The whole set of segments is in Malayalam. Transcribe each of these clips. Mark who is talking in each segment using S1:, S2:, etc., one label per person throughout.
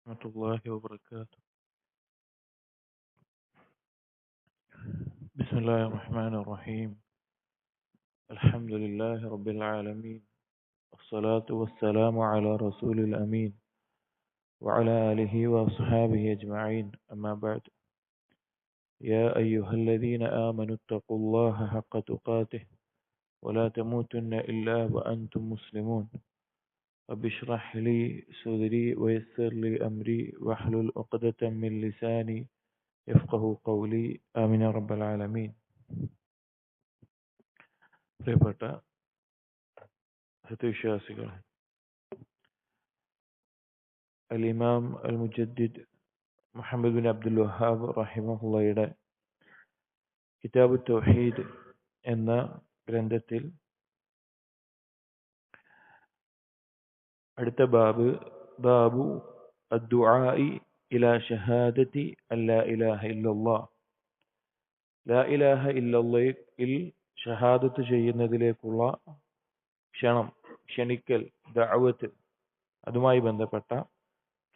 S1: ورحمة الله وبركاته. بسم الله الرحمن الرحيم. الحمد لله رب العالمين، والصلاة والسلام على رسول الأمين وعلى آله وأصحابه أجمعين، أما بعد. يا أيها الذين آمنوا اتقوا الله حق تقاته ولا تموتن إلا وأنتم مسلمون. رب اشرح لي صدري ويسر لي أمري واحلل عقدة من لساني يفقه قولي آمين يا رب العالمين. പ്രിയപ്പെട്ട സത്യവിശ്വാസികളെ, അൽ ഇമാം അൽ മുജദ്ദിദ് മുഹമ്മദ് ബിൻ അബ്ദുൽ വഹാബ് റഹിമഹുള്ളയുടെ കിതാബ് തൗഹീദ് എന്ന ഗ്രന്ഥത്തിൽ അടുത്ത ബാബു അദ്ദുആഇ ഇലാ ഷഹാദതി അല്ലാ ഇലാഹ ഇല്ലല്ലാഹ്, ലാ ഇലാഹ ഇല്ലല്ലാഹ് ഷഹാദത്ത് ചെയ്യുന്നതിലേക്കുള്ള ക്ഷണിക്കൽ, ദഅവത്ത്, അതുമായി ബന്ധപ്പെട്ട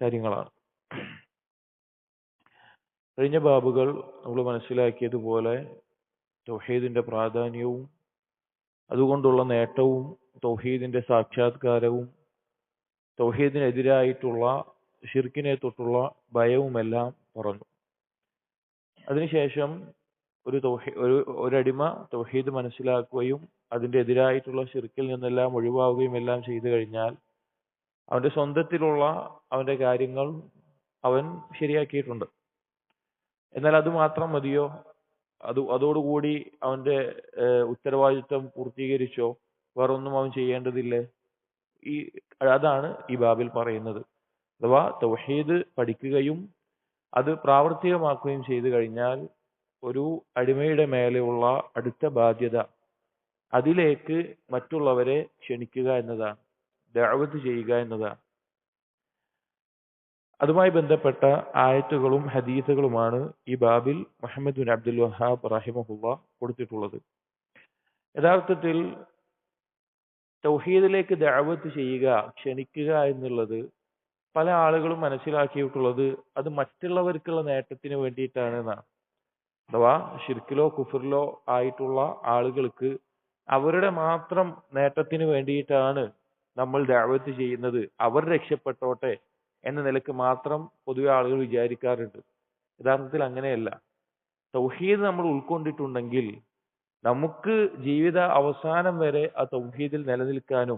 S1: കാര്യങ്ങളാണ്. കഴിഞ്ഞ ബാബുകൾ നമ്മൾ മനസ്സിലാക്കിയതുപോലെ തൗഹീദിന്റെ പ്രാധാന്യവും അതുകൊണ്ടുള്ള നേട്ടവും തൗഹീദിന്റെ സാക്ഷാത്കാരവും തൗഹീദിനെതിരായിട്ടുള്ള ഷിർക്കിനെ തൊട്ടുള്ള ഭയവുമെല്ലാം പറഞ്ഞു. അതിനുശേഷം ഒരടിമ തൗഹീദ് മനസ്സിലാക്കുകയും അതിന്റെ എതിരായിട്ടുള്ള ഷിർക്കിൽ നിന്നെല്ലാം ഒഴിവാവുകയും എല്ലാം ചെയ്തു കഴിഞ്ഞാൽ അവന്റെ സ്വന്തത്തിലുള്ള അവന്റെ കാര്യങ്ങൾ അവൻ ശരിയാക്കിയിട്ടുണ്ട്. എന്നാൽ അത് മാത്രം മതിയോ? അതോടുകൂടി അവന്റെ ഉത്തരവാദിത്വം പൂർത്തീകരിച്ചോ? വേറൊന്നും അവൻ ചെയ്യേണ്ടതില്ലേ? അതാണ് ഈ ബാബിൽ പറയുന്നത്. അഥവാ തൗഹീദ് പഠിക്കുകയും അത് പ്രാവർത്തികമാക്കുകയും ചെയ്തു കഴിഞ്ഞാൽ ഒരു അടിമയുടെ മേലെയുള്ള അടുത്ത ബാധ്യത അതിലേക്ക് മറ്റുള്ളവരെ ക്ഷണിക്കുക എന്നതാണ്, ദഅവത്ത് ചെയ്യുക എന്നതാണ്. അതുമായി ബന്ധപ്പെട്ട ആയത്തുകളും ഹദീസുകളുമാണ് ഈ ബാബിൽ മുഹമ്മദ് ബിൻ അബ്ദുൽ വഹാബ് റഹിമഹുല്ലാഹ് കൊടുത്തിട്ടുള്ളത്. യഥാർത്ഥത്തിൽ തൗഹീദിലേക്ക് ദഅവത്ത് ചെയ്യുക, ക്ഷണിക്കുക എന്നുള്ളത് പല ആളുകളും മനസ്സിലാക്കിയിട്ടുള്ളത് അത് മറ്റുള്ളവർക്കുള്ള നേട്ടത്തിന് വേണ്ടിയിട്ടാണ് എന്നാണ്. അഥവാ ഷിർക്കിലോ കുഫറിലോ ആയിട്ടുള്ള ആളുകൾക്ക് അവരുടെ മാത്രം നേട്ടത്തിന് വേണ്ടിയിട്ടാണ് നമ്മൾ ദഅവത്ത് ചെയ്യുന്നത്, അവർ രക്ഷപ്പെട്ടോട്ടെ എന്ന നിലക്ക് മാത്രം പൊതുവെ ആളുകൾ വിചാരിക്കാറുണ്ട്. യഥാർത്ഥത്തിൽ അങ്ങനെയല്ല. തൗഹീദ് നമ്മൾ ഉൾക്കൊണ്ടിട്ടുണ്ടെങ്കിൽ നമുക്ക് ജീവിത അവസാനം വരെ ആ തൗഹീദിൽ നിലനിൽക്കാനും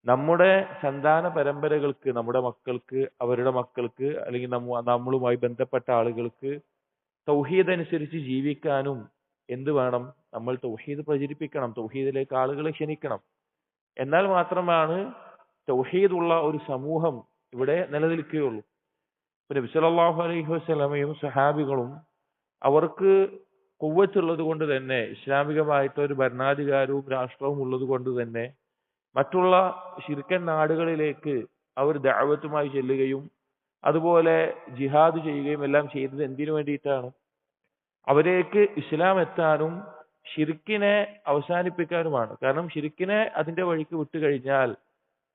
S1: നമ്മുടെ സന്താന പരമ്പരകൾക്ക്, നമ്മുടെ മക്കൾക്ക്, അവരുടെ മക്കൾക്ക്, അല്ലെങ്കിൽ നമ്മളുമായി ബന്ധപ്പെട്ട ആളുകൾക്ക് തൗഹീദ് അനുസരിച്ച് ജീവിക്കാനും എന്ത് വേണം? നമ്മൾ തൗഹീദ് പ്രചരിപ്പിക്കണം, തൗഹീദിലേക്ക് ആളുകളെ ക്ഷണിക്കണം. എന്നാൽ മാത്രമാണ് തൗഹീദ് ഉള്ള ഒരു സമൂഹം ഇവിടെ നിലനിൽക്കുകയുള്ളൂ. നബി സല്ലല്ലാഹു അലൈഹി വസല്ലമയും സഹാബികളും അവർക്ക് ഖുവ്വത്തുള്ളത് കൊണ്ട് തന്നെ, ഇസ്ലാമികമായിട്ട് ഒരു ഭരണാധികാരവും രാഷ്ട്രവും ഉള്ളത് കൊണ്ട് തന്നെ മറ്റുള്ള ശിർക്കൻ നാടുകളിലേക്ക് അവർ ദഅവത്തുമായി ചെല്ലുകയും അതുപോലെ ജിഹാദ് ചെയ്യുകയും എല്ലാം ചെയ്തത് എന്തിനു വേണ്ടിയിട്ടാണ്? അവരേക്ക് ഇസ്ലാം എത്താനും ഷിർക്കിനെ അവസാനിപ്പിക്കാനുമാണ്. കാരണം ഷിർക്കിനെ അതിന്റെ വഴിക്ക് വിട്ടുകഴിഞ്ഞാൽ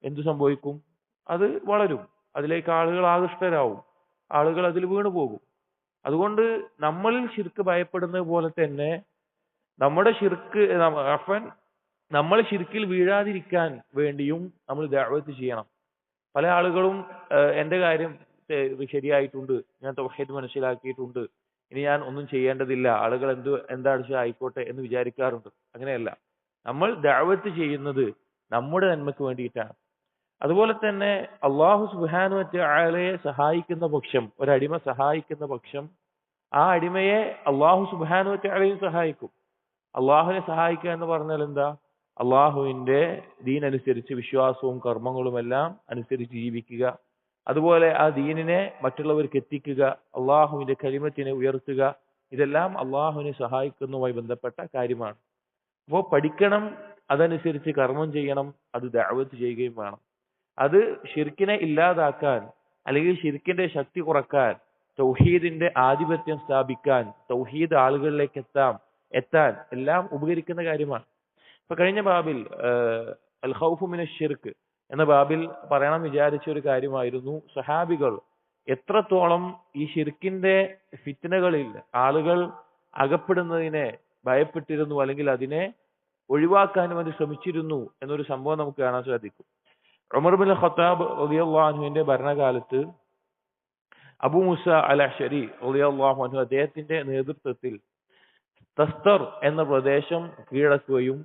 S1: എന്തു സംഭവിക്കും? അത് വളരും, അതിലേക്ക് ആളുകൾ ആകൃഷ്ടരാവും, ആളുകൾ അതിൽ വീണു പോകും. അതുകൊണ്ട് നമ്മളിൽ ഷിർക്ക് ഭയപ്പെടുന്നത് പോലെ തന്നെ നമ്മുടെ നമ്മൾ ഷിർക്കിൽ വീഴാതിരിക്കാൻ വേണ്ടിയും നമ്മൾ ദഅവത്ത് ചെയ്യണം. പല ആളുകളും എന്റെ കാര്യം ശരിയായിട്ടുണ്ട്, ഞാൻ തൗഹീദ് മനസ്സിലാക്കിയിട്ടുണ്ട്, ഇനി ഞാൻ ഒന്നും ചെയ്യേണ്ടതില്ല, ആളുകൾ എന്താണ് ആയിക്കോട്ടെ എന്ന് വിചാരിക്കാറുണ്ട്. അങ്ങനെയല്ല. നമ്മൾ ദഅവത്ത് ചെയ്യുന്നത് നമ്മുടെ നന്മക്ക് വേണ്ടിയിട്ടാണ്. അതുപോലെ തന്നെ അല്ലാഹു സുബ്ഹാനഹു വ തആലയെ സഹായിക്കുന്ന പക്ഷം, ഒരടിമ സഹായിക്കുന്ന പക്ഷം ആ അടിമയെ അല്ലാഹു സുബ്ഹാനഹു വ തആലയും സഹായിക്കും. അള്ളാഹുവിനെ സഹായിക്കുക എന്ന് പറഞ്ഞാൽ എന്താ? അള്ളാഹുവിന്റെ ദീൻ അനുസരിച്ച് വിശ്വാസവും കർമ്മങ്ങളും എല്ലാം അനുസരിച്ച് ജീവിക്കുക, അതുപോലെ ആ ദീനിനെ മറ്റുള്ളവർക്ക് എത്തിക്കുക, അള്ളാഹുവിന്റെ കലിമത്തിനെ ഉയർത്തുക, ഇതെല്ലാം അള്ളാഹുവിനെ സഹായിക്കുന്നതുമായി ബന്ധപ്പെട്ട കാര്യമാണ്. അപ്പോൾ പഠിക്കണം, അതനുസരിച്ച് കർമ്മം ചെയ്യണം, അത് ദഅവത്ത് ചെയ്യുകയും വേണം. അത് ഷിർക്കിനെ ഇല്ലാതാക്കാൻ അല്ലെങ്കിൽ ഷിർക്കിന്റെ ശക്തി കുറക്കാൻ, തൗഹീദിന്റെ ആധിപത്യം സ്ഥാപിക്കാൻ, തൗഹീദ് ആളുകളിലേക്ക് എത്താൻ എല്ലാം ഉപകരിക്കുന്ന കാര്യമാണ്. ഇപ്പൊ കഴിഞ്ഞ ബാബിൽ അൽ ഖൗഫു മിനശ് ഷിർക്ക് എന്ന ബാബിൽ പറയണം വിചാരിച്ച ഒരു കാര്യമായിരുന്നു, സഹാബികൾ എത്രത്തോളം ഈ ശിർക്കിന്റെ ഫിത്നകളിൽ ആളുകൾ അകപ്പെടുന്നതിനെ ഭയപ്പെട്ടിരുന്നു, അല്ലെങ്കിൽ അതിനെ ഒഴിവാക്കാൻ വേണ്ടി ശ്രമിച്ചിരുന്നു എന്നൊരു സംഭവം നമുക്ക് കാണാൻ സാധിക്കും. ഉമർ ബിൻ ഖത്താബ് റളിയല്ലാഹു അൻഹുവിന്റെ ഭരണകാലത്ത് അബൂ മൂസ അൽ അശ്അരി റളിയല്ലാഹു അൻഹു അദ്ദേഹത്തിന്റെ നേതൃത്വത്തിൽ തസ്തർ എന്ന പ്രദേശം കീഴടക്കുകയും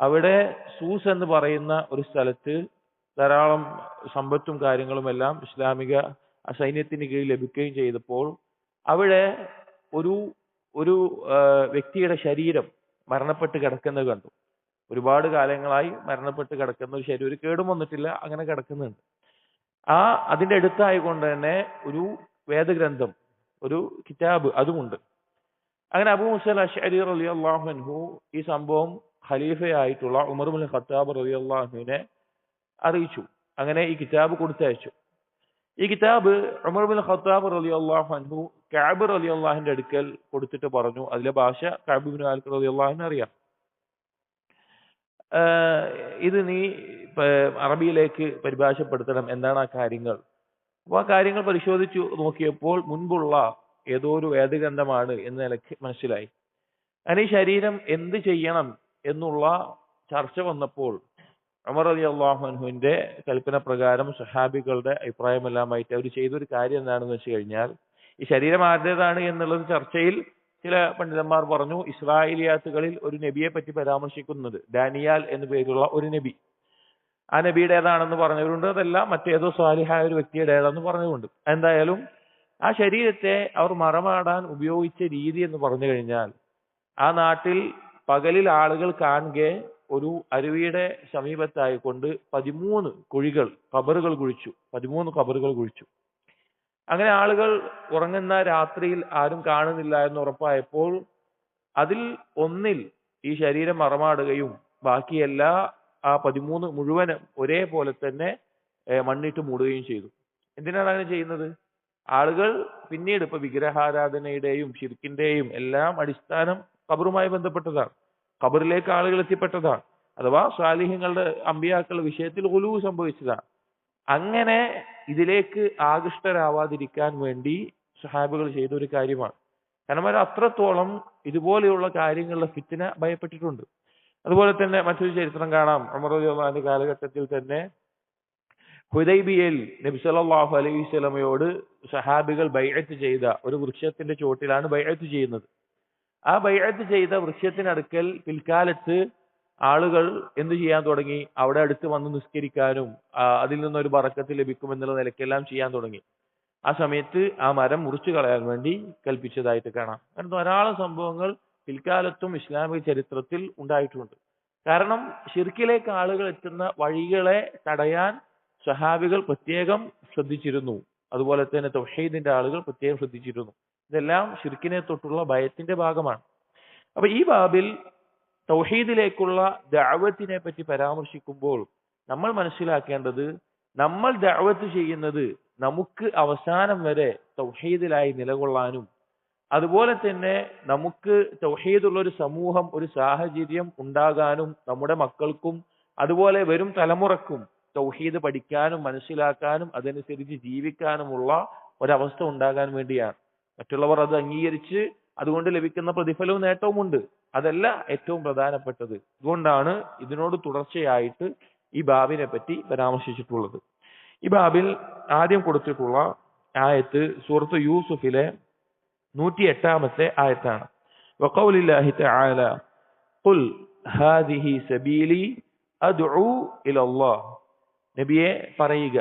S1: അവിടെ സൂസ് എന്ന് പറയുന്ന ഒരു സ്ഥലത്ത് ധാരാളം സമ്പത്തും കാര്യങ്ങളും എല്ലാം ഇസ്ലാമിക സൈന്യത്തിന് കീഴിൽ ലഭിക്കുകയും ചെയ്തപ്പോൾ അവിടെ ഒരു ഒരു വ്യക്തിയുടെ ശരീരം മരണപ്പെട്ട് കിടക്കുന്നത് കണ്ടു. ഒരുപാട് കാലങ്ങളായി മരണപ്പെട്ട് കിടക്കുന്ന ഒരു ശരീരം, ഒരു കേടും വന്നിട്ടില്ല, അങ്ങനെ കിടക്കുന്നുണ്ട്. അതിന്റെ അടുത്തായിക്കൊണ്ട് തന്നെ ഒരു വേദഗ്രന്ഥം, ഒരു കിതാബ് അതുമുണ്ട്. അങ്ങനെ അബൂ മൂസ അശ്അരി റളിയല്ലാഹു അൻഹു ഈ സംഭവം ഖലീഫയായിട്ടുള്ള ഉമർ ബിൻ ഖത്താബ് റളിയല്ലാഹു അൻഹുവിനെ അറിയിച്ചു. അങ്ങനെ ഈ കിതാബ് കൊടുത്തയച്ചു. ഈ കിതാബ് ഉമർ ബിൻ ഖത്താബ് റളിയല്ലാഹു അൻഹു കഅബ് റളിയല്ലാഹുവിന്റെ അടുക്കൽ കൊടുത്തിട്ട് പറഞ്ഞു, അതിലെ ഭാഷ കഅബ് ബിൻ മാലിക് റളിയല്ലാഹുവിന് അറിയാം, ഇത് നീ അറബിയിലേക്ക് പരിഭാഷപ്പെടുത്തണം, എന്താണ് ആ കാര്യങ്ങൾ. അപ്പോൾ ആ കാര്യങ്ങൾ പരിശോധിച്ചു നോക്കിയപ്പോൾ മുൻപുള്ള ഏതോ ഒരു വേദഗ്രന്ഥമാണ് എന്ന് നിലയ്ക്ക് മനസ്സിലായി. അങ്ങനെ ഈ ശരീരം എന്ത് ചെയ്യണം എന്നുള്ള ചർച്ച വന്നപ്പോൾ ഉമർ റളിയല്ലാഹു അൻഹുവിന്റെ കൽപ്പന പ്രകാരം സഹാബികളുടെ അഭിപ്രായമെല്ലാമായിട്ട് അവർ ചെയ്തൊരു കാര്യം എന്താണെന്ന് വെച്ച് കഴിഞ്ഞാൽ, ഈ ശരീരം ആരുടേതാണ് എന്നുള്ളത് ചർച്ചയിൽ ചില പണ്ഡിതന്മാർ പറഞ്ഞു, ഇസ്രായേലിയാത്തുകളിൽ ഒരു നബിയെ പറ്റി പരാമർശിക്കുന്നുണ്ട്, ദാനിയാൽ എന്നു പേരുള്ള ഒരു നബി. ആ നബിയുടേതാണെന്ന് പറഞ്ഞവരുണ്ട്, അതല്ല മറ്റേതോ സ്വാലിഹായ ഒരു വ്യക്തിയുടേതാണെന്ന് പറഞ്ഞുകൊണ്ട്. എന്തായാലും ആ ശരീരത്തെ അവർ മറമാടാൻ ഉപയോഗിച്ച രീതി എന്ന് പറഞ്ഞു കഴിഞ്ഞാൽ, ആ നാട്ടിൽ പകലിൽ ആളുകൾ കാണുക ഒരു അരുവിയുടെ സമീപത്തായിക്കൊണ്ട് 13 കുഴികൾ, ഖബറുകൾ കുഴിച്ചു. 13 ഖബറുകൾ കുഴിച്ചു. അങ്ങനെ ആളുകൾ ഉറങ്ങുന്ന രാത്രിയിൽ ആരും കാണുന്നില്ല എന്ന് ഉറപ്പായപ്പോൾ അതിൽ ഒന്നിൽ ഈ ശരീരം മറമാടുകയും ബാക്കിയെല്ലാ ആ 13 മുഴുവനും ഒരേപോലെ തന്നെ മണ്ണിട്ട് മൂടുകയും ചെയ്തു. എന്തിനാണ് അങ്ങനെ ചെയ്യുന്നത്? ആളുകൾ പിന്നീട് ഇപ്പൊ വിഗ്രഹാരാധനയുടെയും ശിർക്കിന്റെയും എല്ലാം അടിസ്ഥാനം ഖബറുമായി ബന്ധപ്പെട്ടതാണ്, ഖബറിലേക്ക് ആളുകൾ എത്തിപ്പെട്ടതാണ്, അഥവാ സാലിഹ്യങ്ങളുടെ അമ്പിയാക്കളുടെ വിഷയത്തിൽ ഗുലൂ സംഭവിച്ചതാണ്. അങ്ങനെ ഇതിലേക്ക് ആകൃഷ്ടരാവാതിരിക്കാൻ വേണ്ടി സഹാബികൾ ചെയ്ത ഒരു കാര്യമാണ്. കാരണം അവർ അത്രത്തോളം ഇതുപോലെയുള്ള കാര്യങ്ങളുടെ ഫിത്ന ഭയപ്പെട്ടിട്ടുണ്ട്. അതുപോലെ തന്നെ മറ്റൊരു ചരിത്രം കാണാം. ഉമർ റളിയല്ലാഹു അൻഹു കാലഘട്ടത്തിൽ തന്നെ ഹുദൈബിയയിൽ നബി സല്ലല്ലാഹു അലൈഹി വസല്ലമയോട് സഹാബികൾ ബൈഅത്ത് ചെയ്ത ഒരു വൃക്ഷത്തിന്റെ ചോട്ടിലാണ് ബൈഅത്ത് ചെയ്യുന്നത്. ആ ബൈഅത്ത് ചെയ്ത വൃക്ഷത്തിനടുക്കൽ പിൽക്കാലത്ത് ആളുകൾ എന്ത് ചെയ്യാൻ തുടങ്ങി? അവിടെ അടുത്ത് വന്ന് നിസ്കരിക്കാനും അതിൽ നിന്നൊരു ബറക്കത്ത് ലഭിക്കുമെന്നുള്ള നിലയ്ക്കെല്ലാം ചെയ്യാൻ തുടങ്ങി. ആ സമയത്ത് ആ മരം മുറിച്ചു കളയാൻ വേണ്ടി കൽപ്പിച്ചതായിട്ട് കാണാം. കാരണം ധാരാളം സംഭവങ്ങൾ പിൽക്കാലത്തും ഇസ്ലാമിക ചരിത്രത്തിൽ ഉണ്ടായിട്ടുണ്ട്. കാരണം ഷിർക്കിലേക്ക് ആളുകൾ എത്തുന്ന വഴികളെ തടയാൻ സഹാബികൾ പ്രത്യേകം ശ്രദ്ധിച്ചിരുന്നു. അതുപോലെ തന്നെ തൗഹീദിന്റെ ആളുകൾ പ്രത്യേകം ശ്രദ്ധിച്ചിരുന്നു. ഇതെല്ലാം ഷിർക്കിനെ തൊട്ടുള്ള ഭയത്തിന്റെ ഭാഗമാണ്. അപ്പൊ ഈ ബാബിൽ തൗഹീദിലേക്കുള്ള ദഅവത്തിനെ പറ്റി പരാമർശിക്കുമ്പോൾ നമ്മൾ മനസ്സിലാക്കേണ്ടത്, നമ്മൾ ദഅവത്ത് ചെയ്യുന്നത് നമുക്ക് അവസാനം വരെ തൗഹീദിലായി നിലകൊള്ളാനും അതുപോലെ തന്നെ നമുക്ക് തൗഹീദുള്ള ഒരു സമൂഹം, ഒരു സാഹചര്യം ഉണ്ടാകാനും നമ്മുടെ മക്കൾക്കും അതുപോലെ വരും തലമുറക്കും തൗഹീദ് പഠിക്കാനും മനസ്സിലാക്കാനും അതനുസരിച്ച് ജീവിക്കാനുമുള്ള ഒരവസ്ഥ ഉണ്ടാകാൻ വേണ്ടിയാണ്. മറ്റുള്ളവർ അത് അംഗീകരിച്ച് അതുകൊണ്ട് ലഭിക്കുന്ന പ്രതിഫലവും നേട്ടവുമുണ്ട്, അതല്ല ഏറ്റവും പ്രധാനപ്പെട്ടത്. അതുകൊണ്ടാണ് ഇതിനോട് തുടർച്ചയായിട്ട് ഈ ബാബിനെ പറ്റി പരാമർശിച്ചിട്ടുള്ളത്. ഈ ബാബിൽ ആദ്യം കൊടുത്തിട്ടുള്ള ആയത്ത് സൂറത്ത് യൂസുഫിലെ 108-ാമത്തെ ആയത്താണ്. വഖൗലില്ലാഹി തആല ഖുൽ ഹാദിഹി സബീലി അദ്ഉ ഇലല്ലാഹ്. നബിയെ പറയുക,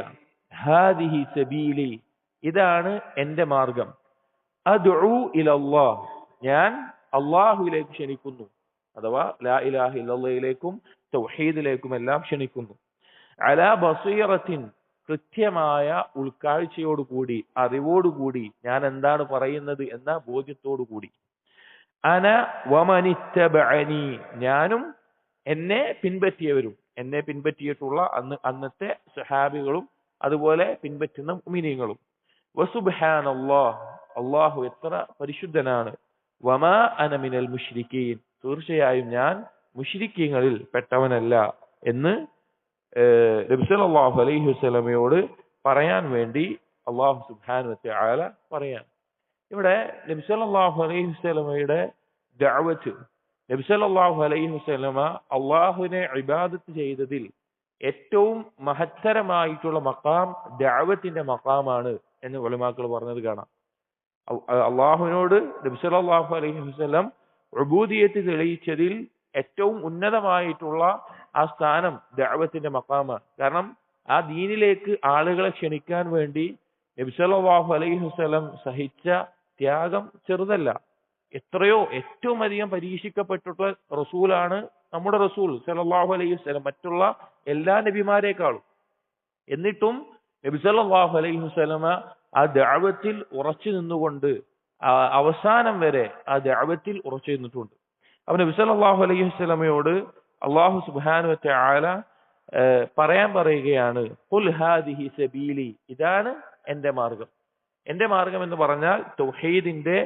S1: ഹാദിഹി സബീലി, ഇതാണ് എന്റെ മാർഗം, അദ്ഉ ഇലല്ലാഹ്, ഞാൻ അല്ലാഹുവിലേക്ക് ക്ഷണിക്കുന്നു, അഥവാ ലാ ഇലാഹ ഇല്ലല്ലാഹിലേക്കും തൗഹീദിലേക്കും എല്ലാം ക്ഷണിക്കുന്നു. അലാ ബസീറത്തിൻ, കൃത്യമായ ഉൾക്കാഴ്ചയോടുകൂടി അറിവോടുകൂടി ഞാൻ എന്താണ് പറയുന്നത് എന്ന ബോധ്യത്തോടുകൂടി. അന വമനിത്തബഅനി, ഞാനും എന്നെ പിൻപറ്റിയവരും, എന്നെ പിൻപറ്റിയിട്ടുള്ള അന്നത്തെ സഹാബികളും അതുപോലെ പിൻപറ്റുന്ന മുഅ്മിനീങ്ങളും. വസുബ്ഹാനല്ലാഹ്, അല്ലാഹു എത്ര പരിശുദ്ധനാണ്. വമാ അന മിനൽ മുശ്രിക്കീൻ, തീർച്ചയായും ഞാൻ മുശ്രിക്കീങ്ങളിൽ പെട്ടവനല്ല എന്ന് നബി സല്ലല്ലാഹു അലൈഹി വസല്ലമയോട് പറയാൻ വേണ്ടി അള്ളാഹു സുബ്ഹാനഹു വ തആല പറയാൻ. ഇവിടെ നബി സല്ലല്ലാഹു അലൈഹി വസല്ലമയുടെ ദഅവത്ത്, നബി സല്ലല്ലാഹു അലൈഹി വസല്ലമ അള്ളാഹുവിനെ ഇബാദത്ത് ചെയ്തതിൽ ഏറ്റവും മഹത്തരമായിട്ടുള്ള മഖാം ദഅവത്തിന്റെ മഖാമാണ് എന്ന് ഉലമാക്കൾ പറഞ്ഞത് കാണാം. അള്ളാഹുവിനോട് നബി സല്ലല്ലാഹു അലൈഹി വസല്ലം ഉബൂദിയത്ത് തെളിയിച്ചതിൽ ഏറ്റവും ഉന്നതമായിട്ടുള്ള ആ സ്ഥാനം ദഅവത്തിന്റെ മഖാമാണ്. കാരണം ആ ദീനിലേക്ക് ആളുകളെ ക്ഷണിക്കാൻ വേണ്ടി നബി സല്ലല്ലാഹു അലൈഹി വസല്ലം സഹിച്ച ത്യാഗം ചെറുതല്ല. എത്രയോ ഏറ്റവും അധികം പരീക്ഷിക്കപ്പെട്ടിട്ടുള്ള റസൂലാണ് നമ്മുടെ റസൂൽ സല്ലല്ലാഹു അലൈഹി വസല്ലം, മറ്റുള്ള എല്ലാ നബിമാരെക്കാളും. എന്നിട്ടും നബി സല്ലല്ലാഹു അലൈഹി വസല്ലമ ആ ദഅവത്തിൽ ഉറച്ചു നിന്നുകൊണ്ട് അവസാനം വരെ ആ ദഅവത്തിൽ ഉറച്ചു നിന്നിട്ടുണ്ട്. അപ്പൊ നബി സല്ലല്ലാഹു അലൈഹി വസല്ലമയോട് അല്ലാഹു സുബ്ഹാനഹു വ തആല പറയാൻ പറയുകയാണ്, ഖുൽ ഹാദിഹി സബീലി, ഇതാണ് എന്റെ മാർഗം. എന്റെ മാർഗം എന്ന് പറഞ്ഞാൽ തൗഹീദിന്റെ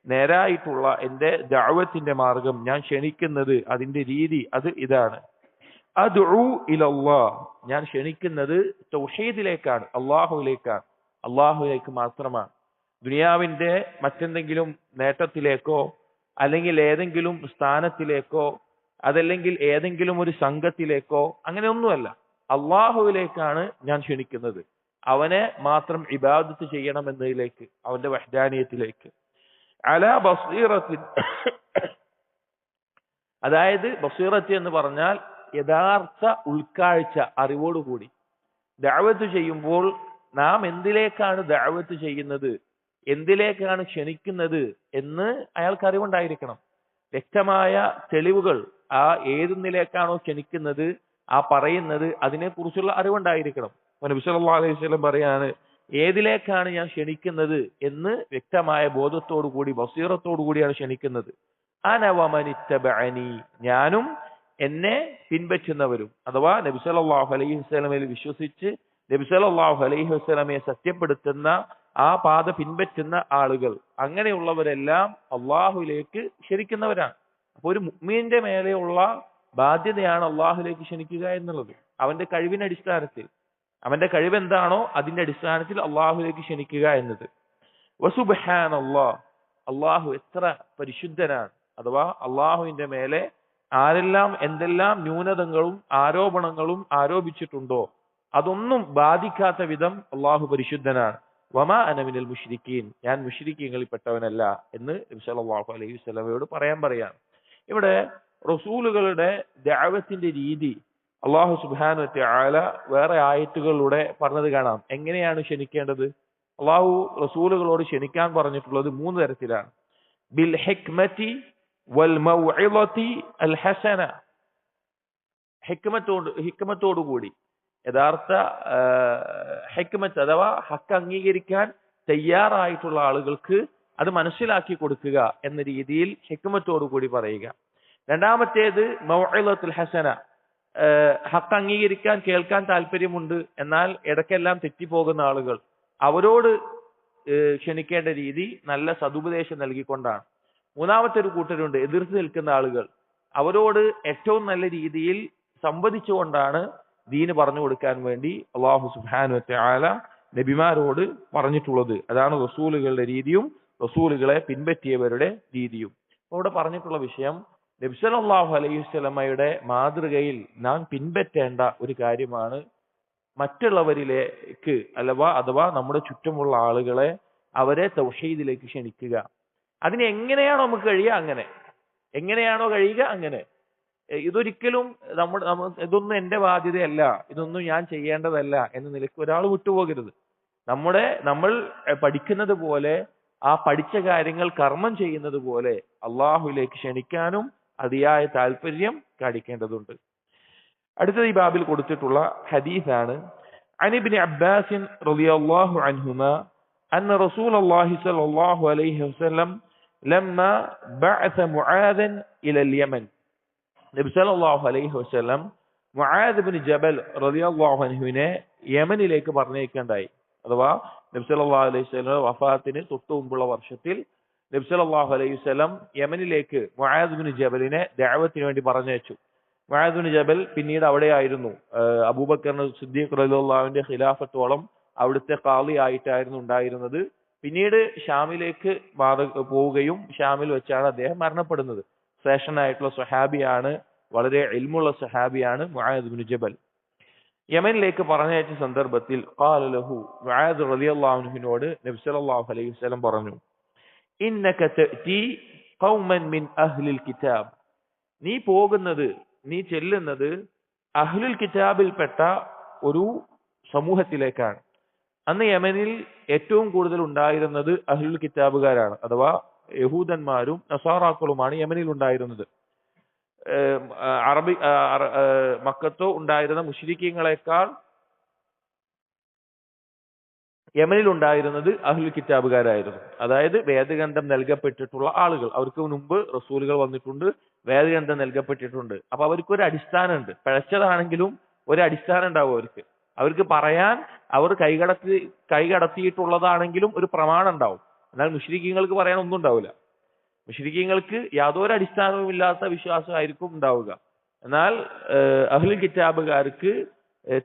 S1: നേരായിട്ടുള്ള എന്റെ ദഅവത്തിന്റെ മാർഗം, ഞാൻ ക്ഷണിക്കുന്നത്, അതിന്റെ രീതി അത് ഇതാണ്. അദ്ഉ ഇലല്ലാഹ്, ഞാൻ ക്ഷണിക്കുന്നത് തൗഹീദിലേക്കാണ്, അല്ലാഹുവിലേക്കാണ്, അല്ലാഹുവിലേക്ക് മാത്രമാണ്. ദുനിയാവിന്റെ മറ്റെന്തെങ്കിലും നേട്ടത്തിലേക്കോ അല്ലെങ്കിൽ ഏതെങ്കിലും സ്ഥാനത്തിലേക്കോ അതല്ലെങ്കിൽ ഏതെങ്കിലും ഒരു സംഘത്തിലേക്കോ അങ്ങനെയൊന്നുമല്ല. അള്ളാഹുവിലേക്കാണ് ഞാൻ ക്ഷണിക്കുന്നത്. അവനെ മാത്രം ഇബാദത്ത് ചെയ്യണമെന്നതിലേക്ക്, അവന്റെ വഹ്ദാനിയത്തിലേക്ക്. അലാ ബസീറത്തിൻ, അതായത് ബസീറത്ത് എന്ന് പറഞ്ഞാൽ യഥാർത്ഥ ഉൾക്കാഴ്ച, അറിവോടുകൂടി ദഅവത്ത് ചെയ്യുമ്പോൾ നാം എന്തിലേക്കാണ് ദഅവത്ത് ചെയ്യുന്നത്, എന്തിലേക്കാണ് ക്ഷണിക്കുന്നത് എന്ന് അയാൾക്ക് അറിവുണ്ടായിരിക്കണം. വ്യക്തമായ തെളിവുകൾ, ആ ഏതൊന്നിലേക്കാണോ ക്ഷണിക്കുന്നത്, ആ പറയുന്നത്, അതിനെക്കുറിച്ചുള്ള അറിവുണ്ടായിരിക്കണം. നബി സല്ലല്ലാഹു അലൈഹി വസല്ലം പറയാണ്, ഏതിലേക്കാണ് ഞാൻ ക്ഷണിക്കുന്നത് എന്ന് വ്യക്തമായ ബോധത്തോടു കൂടി, ബസീറത്തോടു കൂടിയാണ് ക്ഷണിക്കുന്നത്. അന വമനിത്തബഅനി, ഞാനും എന്നെ പിൻപറ്റുന്നവരും, അഥവാ നബി സല്ലല്ലാഹു അലൈഹി വസല്ലമയിൽ വിശ്വസിച്ച് നബി സല്ലല്ലാഹു അലൈഹി വസല്ലമയെ സത്യപ്പെടുത്തുന്ന ആ പാത പിൻപറ്റുന്ന ആളുകൾ, അങ്ങനെയുള്ളവരെല്ലാം അള്ളാഹുലേക്ക് ക്ഷണിക്കുന്നവരാണ്. അപ്പൊ ഒരു മുഅ്മിനിന്റെ മേലെയുള്ള ബാധ്യതയാണ് അള്ളാഹുലേക്ക് ക്ഷണിക്കുക എന്നുള്ളത്. അവന്റെ കഴിവിന്റെ അടിസ്ഥാനത്തിൽ, അവന്റെ കഴിവ് എന്താണോ അതിന്റെ അടിസ്ഥാനത്തിൽ അള്ളാഹുലേക്ക് ക്ഷണിക്കുക എന്നത്. വസുബ്ഹാനല്ലാഹ്, അള്ളാഹു എത്ര പരിശുദ്ധനാണ്, അഥവാ അള്ളാഹുവിന്റെ മേലെ ആരെല്ലാം എന്തെല്ലാം ന്യൂനതകളും ആരോപണങ്ങളും ആരോപിച്ചിട്ടുണ്ടോ അതൊന്നും ബാധിക്കാത്ത വിധം അള്ളാഹു പരിശുദ്ധനാണ്. വമാ അന മിനൽ മുശ്രിക്കീൻ, ഞാൻ മുശ്രിക്കീങ്ങളിൽ പെട്ടവനല്ല എന്ന് നബി സല്ലല്ലാഹു അലൈഹി വസല്ലമയോട് പറയാണ്. ഇവിടെ റസൂലുകളുടെ ദഅവത്തിന്റെ രീതി അള്ളാഹു സുബ്ഹാനഹു വ തആല വേറെ ആയത്തുകളിലൂടെ പറഞ്ഞത് കാണാം. എങ്ങനെയാണ് ക്ഷണിക്കേണ്ടത്? അള്ളാഹു റസൂലുകളോട് ക്ഷണിക്കാൻ പറഞ്ഞിട്ടുള്ളത് 3 തരത്തിലാണ്. ബിൽ ഹിക്മതി വൽ മൗഇളതി അൽ ഹസന, ഹിക്മത്തോടുകൂടി, യഥാർത്ഥ ഹിക്മത്ത് അഥവാ ഹക്ക് അംഗീകരിക്കാൻ തയ്യാറായിട്ടുള്ള ആളുകൾക്ക് അത് മനസ്സിലാക്കി കൊടുക്കുക എന്ന രീതിയിൽ ഹിക്മത്തോടുകൂടി പറയുക. രണ്ടാമത്തേത് മൗഇളത്തുൽ ഹസന, ഹക്ക് അംഗീകരിക്കാൻ കേൾക്കാൻ താല്പര്യമുണ്ട്, എന്നാൽ ഇടയ്ക്കെല്ലാം തെറ്റിപ്പോകുന്ന ആളുകൾ, അവരോട് ക്ഷണിക്കേണ്ട രീതി നല്ല സതുപദേശം നൽകിക്കൊണ്ടാണ്. മൂന്നാമത്തെ ഒരു കൂട്ടരുണ്ട്, എതിർത്ത് നിൽക്കുന്ന ആളുകൾ, അവരോട് ഏറ്റവും നല്ല രീതിയിൽ സംവദിച്ചുകൊണ്ടാണ് ദീന് പറഞ്ഞു കൊടുക്കാൻ വേണ്ടി അല്ലാഹു സുബ്ഹാനഹു വ തആല നബിമാരോട് പറഞ്ഞിട്ടുള്ളത്. അതാണ് റസൂലുകളുടെ രീതിയും റസൂലുകളെ പിൻപറ്റിയവരുടെ രീതിയും. ഇവിടെ പറഞ്ഞിട്ടുള്ള വിഷയം, നബി സല്ലല്ലാഹു അലൈഹി വസല്ലമയുടെ മാതൃകയിൽ നാം പിൻപറ്റേണ്ട ഒരു കാര്യമാണ് മറ്റുള്ളവരിലേക്ക് അഥവാ നമ്മുടെ ചുറ്റുമുള്ള ആളുകളെ, അവരെ തൗഹീദിലേക്ക് ക്ഷണിക്കുക. അതിന് എങ്ങനെയാണോ നമുക്ക് കഴിയുക അങ്ങനെ, എങ്ങനെയാണോ കഴിയുക അങ്ങനെ. ഇതൊരിക്കലും ഇതൊന്നും എന്റെ ബാധ്യതയല്ല, ഇതൊന്നും ഞാൻ ചെയ്യേണ്ടതല്ല എന്ന നിലയ്ക്ക് ഒരാൾ വിട്ടുപോകരുത്. നമ്മൾ പഠിക്കുന്നത് പോലെ, ആ പഠിച്ച കാര്യങ്ങൾ കർമ്മം ചെയ്യുന്നത് പോലെ അള്ളാഹുവിലേക്ക് ക്ഷണിക്കാനും അതിയായ താല്പര്യം കാണിക്കേണ്ടതുണ്ട്. അടുത്തത് ഈ ബാബിൽ കൊടുത്തിട്ടുള്ള ഹദീസാണ്. അൻ ഇബ്നു അബ്ബാസ് റളിയല്ലാഹു അൻഹുമാ അന്ന റസൂലുള്ളാഹി സ്വല്ലല്ലാഹു അലൈഹി വസല്ലം ലമ്മ ബഅസ മുആദൻ ഇലൽ യമൻ, നബി സല്ലല്ലാഹു അലൈഹി വസല്ലം മുആദ് ഇബ്നു ജബൽ റളിയല്ലാഹു അൻഹുവിനെ യമനിലേക്ക് പറഞ്ഞയക്കുകയുണ്ടായി. അഥവാ നബി സല്ലല്ലാഹു അലൈഹി വസല്ലം വഫാത്തിന് തൊട്ടു മുമ്പുള്ള വർഷത്തിൽ നബി സല്ലല്ലാഹു അലൈഹി വസല്ലം യമനിലേക്ക് മുആദ് ഇബ്നു ജബലിനെ ദഅവത്തിന് വേണ്ടി പറഞ്ഞയച്ചു. മുആദ് ഇബ്നു ജബൽ പിന്നീട് അവിടെയായിരുന്നു അബൂബക്കർ സിദ്ദീഖ് റളിയല്ലാഹുവിന്റെ ഖിലാഫത്തോളം അവിടുത്തെ ഖാളി ആയിട്ടായിരുന്നു ഉണ്ടായിരുന്നത്. പിന്നീട് ഷാമിലേക്ക് പോവുകയും ഷാമിൽ വെച്ചാണ് അദ്ദേഹം മരണപ്പെടുന്നത്. ശ്രേഷ്ഠനായിട്ടുള്ള സ്വഹാബിയാണ്, വളരെ ഇൽമുള്ള സ്വഹാബിയാണ് മുആദ് ഇബ്നു ജബൽ. യമനിലേക്ക് പറഞ്ഞയച്ച സന്ദർഭത്തിൽ ഖാല ലഹു, മുആദ് റളിയല്ലാഹു അൻഹുവിനോട് നബി സല്ലല്ലാഹു അലൈഹി വസല്ലം പറഞ്ഞു, ഇന്നക തഅതി ഖൗമൻ മിൻ അഹ്ലിൽ കിതാബ്, നീ ചെല്ലുന്നത് അഹ്ലുൽ കിതാബിൽപ്പെട്ട ഒരു സമൂഹത്തിലേക്കാണ്. അന്ന് യമനിൽ ഏറ്റവും കൂടുതൽ ഉണ്ടായിരുന്നത് അഹ്ലുൽ കിതാബുകാരാണ്, അഥവാ യഹൂദന്മാരും നസാറാക്കളുമാണ് യമനിൽ ഉണ്ടായിരുന്നത്. മക്കത്തോ ഉണ്ടായിരുന്ന മുശ്രിക്കീങ്ങളെക്കാൾ യമനിൽ ഉണ്ടായിരുന്നത് അഹ്ലുൽ കിതാബുകാരായിരുന്നു. അതായത് വേദഗ്രന്ഥം നൽകപ്പെട്ടിട്ടുള്ള ആളുകൾ. അവർക്ക് മുൻപ് റസൂലുകൾ വന്നിട്ടുണ്ട്, വേദഗ്രന്ഥം നൽകപ്പെട്ടിട്ടുണ്ട്. അപ്പൊ അവർക്ക് ഒരു അടിസ്ഥാനമുണ്ട്. പിഴച്ചതാണെങ്കിലും ഒരു അടിസ്ഥാനം ഉണ്ടാവും അവർക്ക് പറയാൻ. അവർ കൈകടത്തിയിട്ടുള്ളതാണെങ്കിലും ഒരു പ്രമാണം ഉണ്ടാവും. എന്നാൽ മുശ്രിക്കീങ്ങൾക്ക് പറയാൻ ഒന്നും ഉണ്ടാവില്ല. മുശ്രിക്കീങ്ങൾക്ക് യാതൊരു അടിസ്ഥാനവുമില്ലാത്ത വിശ്വാസമായിരിക്കും ഉണ്ടാവുക. എന്നാൽ അഹ്ലുൽ കിതാബുകാർക്ക്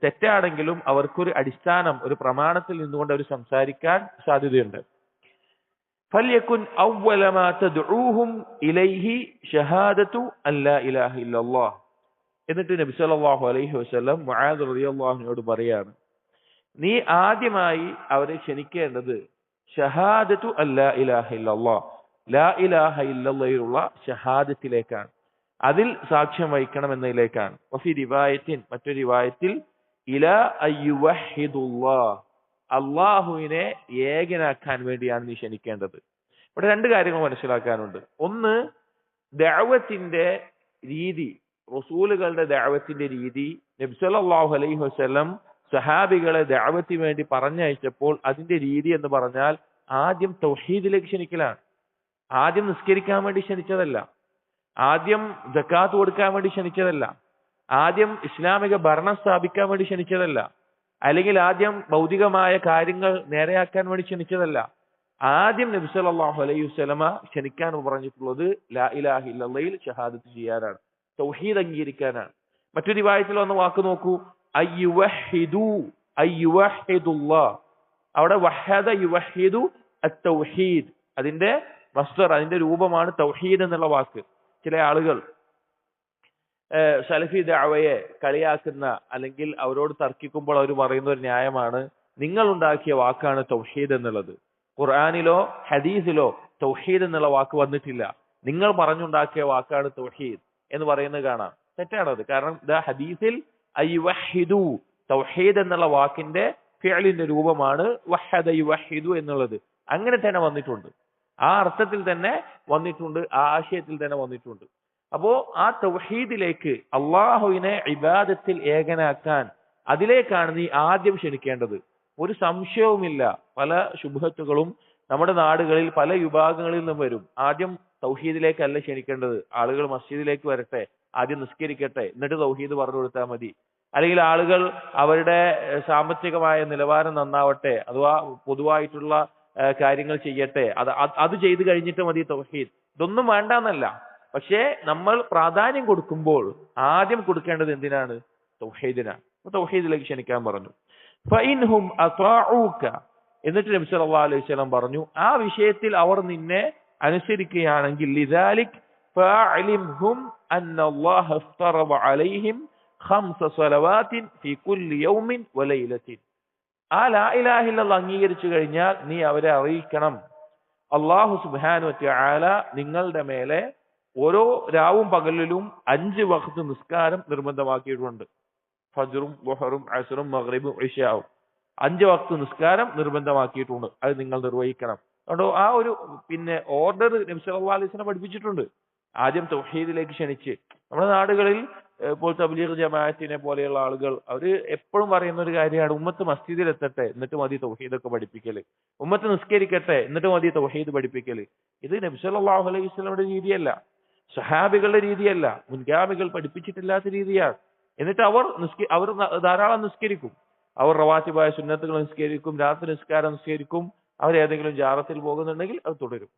S1: തെറ്റാണെങ്കിലും അവർക്കൊരു അടിസ്ഥാനം, ഒരു പ്രമാണത്തിൽ നിന്നുകൊണ്ട് അവർ സംസാരിക്കാൻ സാധ്യതയുണ്ട്. ഫല്യകുൻ അവ്വല മാ തദ്ഊഹും ഇലൈഹി ഷഹാദതു അല്ലാ ഇലാഹ ഇല്ലല്ലാഹ്. എന്നിട്ട് നബി സല്ലല്ലാഹു അലൈഹി വസല്ലം മുആദ് റളിയല്ലാഹു അൻഹുവോട് പറയാണ്, നീ ആദ്യമായി അവരെ ക്ഷണിക്കേണ്ടത് ഷഹാദതു അല്ലാ ഇലാഹ ഇല്ലല്ലാഹ്, ലാ ഇലാഹ ഇല്ലല്ലാഹിലുള്ള ഷഹാദത്തിലേക്കാണ്. അതിൽ സാക്ഷ്യം വഹിക്കണം എന്നതിലേക്കാണ്. വഫി റിവായത്തിൻ, മറ്റൊരു റിവായത്തിൽ ഇലാ അയ്യുവഹിദുല്ലാഹ്, അല്ലാഹുവിനെ ഏകനാക്കാൻ വേണ്ടിയാണ് നീ ക്ഷണിക്കേണ്ടത്. ഇവിടെ രണ്ട് കാര്യങ്ങൾ മനസ്സിലാക്കാനുണ്ട്. ഒന്ന്, ദഅവത്തിന്റെ രീതി, റസൂലുകളുടെ ദഅവത്തിന്റെ രീതി. നബി സല്ലല്ലാഹു അലൈഹി വസല്ലം സഹാബികളെ ദഅവത്തിന് വേണ്ടി പറഞ്ഞയച്ചപ്പോൾ അതിന്റെ രീതി എന്ന് പറഞ്ഞാൽ ആദ്യം തൗഹീദിലേക്ക് ക്ഷണിക്കലാണ്. ആദ്യം നിസ്കരിക്കാൻ വേണ്ടി ക്ഷണിച്ചതല്ല, ആദ്യം സക്കാത്ത് കൊടുക്കാൻ വേണ്ടി ക്ഷണിച്ചതല്ല, ആദ്യം ഇസ്ലാമിക ഭരണം സ്ഥാപിക്കാൻ വേണ്ടി ക്ഷണിച്ചതല്ല, അല്ലെങ്കിൽ ആദ്യം ഭൗതികമായ കാര്യങ്ങൾ നേരെയാക്കാൻ വേണ്ടി ക്ഷണിച്ചതല്ല. ആദ്യം നബി സല്ലല്ലാഹു അലൈഹി വസല്ലമ ക്ഷണിക്കാൻ പറഞ്ഞിട്ടുള്ളത് ലാ ഇലാഹ ഇല്ലല്ലാഹിൽ ഷഹാദത്ത് ചെയ്യാനാണ്, തൗഹീദ് അംഗീകരിക്കാനാണ്. മറ്റൊരു റിവായത്തിൽ വന്ന വാക്ക് നോക്കൂ, അയ്യുവഹിദുല്ലാഹ്. അവിടെ വഹദ യുവഹിദു അത്തൗഹീദ്, അതിന്റെ മസ്ദർ, അതിന്റെ രൂപമാണ് തൗഹീദ് എന്നുള്ള വാക്ക്. ചില ആളുകൾ സലഫി ദഅവയെ കളിയാക്കുന്ന, അല്ലെങ്കിൽ അവരോട് തർക്കിക്കുമ്പോൾ അവർ പറയുന്ന ഒരു ന്യായമാണ്, നിങ്ങൾ ഉണ്ടാക്കിയ വാക്കാണ് തൗഹീദ് എന്നുള്ളത്. ഖുർആനിലോ ഹദീസിലോ തൗഹീദ് എന്നുള്ള വാക്ക് വന്നിട്ടില്ല, നിങ്ങൾ പറഞ്ഞുണ്ടാക്കിയ വാക്കാണ് തൗഹീദ് എന്ന് പറയുന്നത് കാണാം. തെറ്റാണത്. കാരണം ഹദീസിൽ അയ്യുവഹിദു, തൗഹീദ് എന്നുള്ള വാക്കിന്റെ ഫിഅലിന്റെ രൂപമാണ് വഹദ യുവഹിദു എന്നുള്ളത്. അങ്ങനെ തന്നെ വന്നിട്ടുണ്ട്, ആ അർത്ഥത്തിൽ തന്നെ വന്നിട്ടുണ്ട്, ആ ആശയത്തിൽ തന്നെ വന്നിട്ടുണ്ട്. അപ്പോ ആ തൗഹീദിലേക്ക്, അള്ളാഹുവിനെ ഇബാദത്തിൽ ഏകനാക്കാൻ, അതിലേക്കാണ് നീ ആദ്യം ക്ഷണിക്കേണ്ടത്. ഒരു സംശയവുമില്ല, പല ശുബ്ഹത്തുകളും നമ്മുടെ നാടുകളിൽ പല വിഭാഗങ്ങളിൽ നിന്നും വരും. ആദ്യം തൗഹീദിലേക്കല്ല ക്ഷണിക്കേണ്ടത്, ആളുകൾ മസ്ജിദിലേക്ക് വരട്ടെ, ആദ്യം നിസ്കരിക്കട്ടെ, എന്നിട്ട് തൗഹീദ് പറഞ്ഞു കൊടുത്താൽ മതി. അല്ലെങ്കിൽ ആളുകൾ അവരുടെ സാമ്പത്തികമായ നിലവാരം നന്നാവട്ടെ, അഥവാ പൊതുവായിട്ടുള്ള കാര്യങ്ങൾ ചെയ്യട്ടെ, അത് ചെയ്തു കഴിഞ്ഞിട്ട് മതി തൗഹീദ്. ഇതൊന്നും വേണ്ടെന്നല്ല, പക്ഷേ നമ്മൾ പ്രാധാന്യം കൊടുക്കുമ്പോൾ ആദ്യം കൊടുക്കേണ്ടത് എന്തിനാണ്? തൗഹീദിനാണ്. തൗഹീദിലേക്ക് ക്ഷണിക്കാൻ പറഞ്ഞു. ഫഇൻഹും അത്വാഊക, എന്നിട്ട് നബി സല്ലല്ലാഹു അലൈഹി വസല്ലം പറഞ്ഞു, ആ വിഷയത്തിൽ അവർ നിന്നെ അനുസരിക്കുകയാണെങ്കിൽ ലിദാലിക് ഫഅലിംഹും അന്നല്ലാഹ ഇഫ്തറബ അലൈഹിം 5 സ്വലവാത്തിൻ ഫീ കുല്ലി യൗമിൻ വലൈലത്തിൻ. ആ ലാ ഇലാഹ ഇല്ലല്ലാഹ് അംഗീകരിച്ചു കഴിഞ്ഞാൽ നീ അവരെ അറിയിക്കണം, അല്ലാഹു സുബ്ഹാനഹു വ തആല നിങ്ങളുടെ മേലെ ഓരോ രാവും പകലിലും 5 വഖ്ത് നിസ്കാരം നിർബന്ധമാക്കിയിട്ടുണ്ട്. ഫജ്റും ളുഹറും അസ്റും മഗ്രിബും ഇശാഉം 5 വഖ്ത് നിസ്കാരം നിർബന്ധമാക്കിയിട്ടുണ്ട്. അത് നിങ്ങൾ നിർവഹിക്കണം. അതുകൊണ്ട് ആ ഒരു ഓർഡർ നബി സല്ലല്ലാഹു അലൈഹി വസല്ലം പഠിപ്പിച്ചിട്ടുണ്ട്. ആദ്യം തൗഹീദിലേക്ക് ക്ഷണിച്ച്. നമ്മുടെ നാടുകളിൽ ഇപ്പോൾ തബ്ലീഗ് ജമാഅത്തിനെ പോലെയുള്ള ആളുകൾ അവര് എപ്പോഴും പറയുന്ന ഒരു കാര്യമാണ്, ഉമ്മത്ത് മസ്ജിദിൽ എത്തട്ടെ എന്നിട്ട് മതി തൗഹീദൊക്കെ പഠിപ്പിക്കല്, ഉമ്മത്ത് നിസ്കരിക്കട്ടെ എന്നിട്ട് മതി തൗഹീദ് പഠിപ്പിക്കല്. ഇത് നബി സല്ലല്ലാഹു അലൈഹി വസല്ലമയുടെ രീതിയല്ല, സഹാബികളുടെ രീതിയല്ല, മുൻഗാമികൾ പഠിപ്പിച്ചിട്ടില്ലാത്ത രീതിയാണ്. എന്നിട്ട് അവർ ധാരാളം നിസ്കരിക്കും, അവർ റവാത്തിബായ സുന്നത്തുകൾ നിസ്കരിക്കും, രാത്രി നിസ്കാരം നിസ്കരിക്കും, അവർ ഏതെങ്കിലും ജാറത്തിൽ പോകുന്നുണ്ടെങ്കിൽ അത് തുടരും.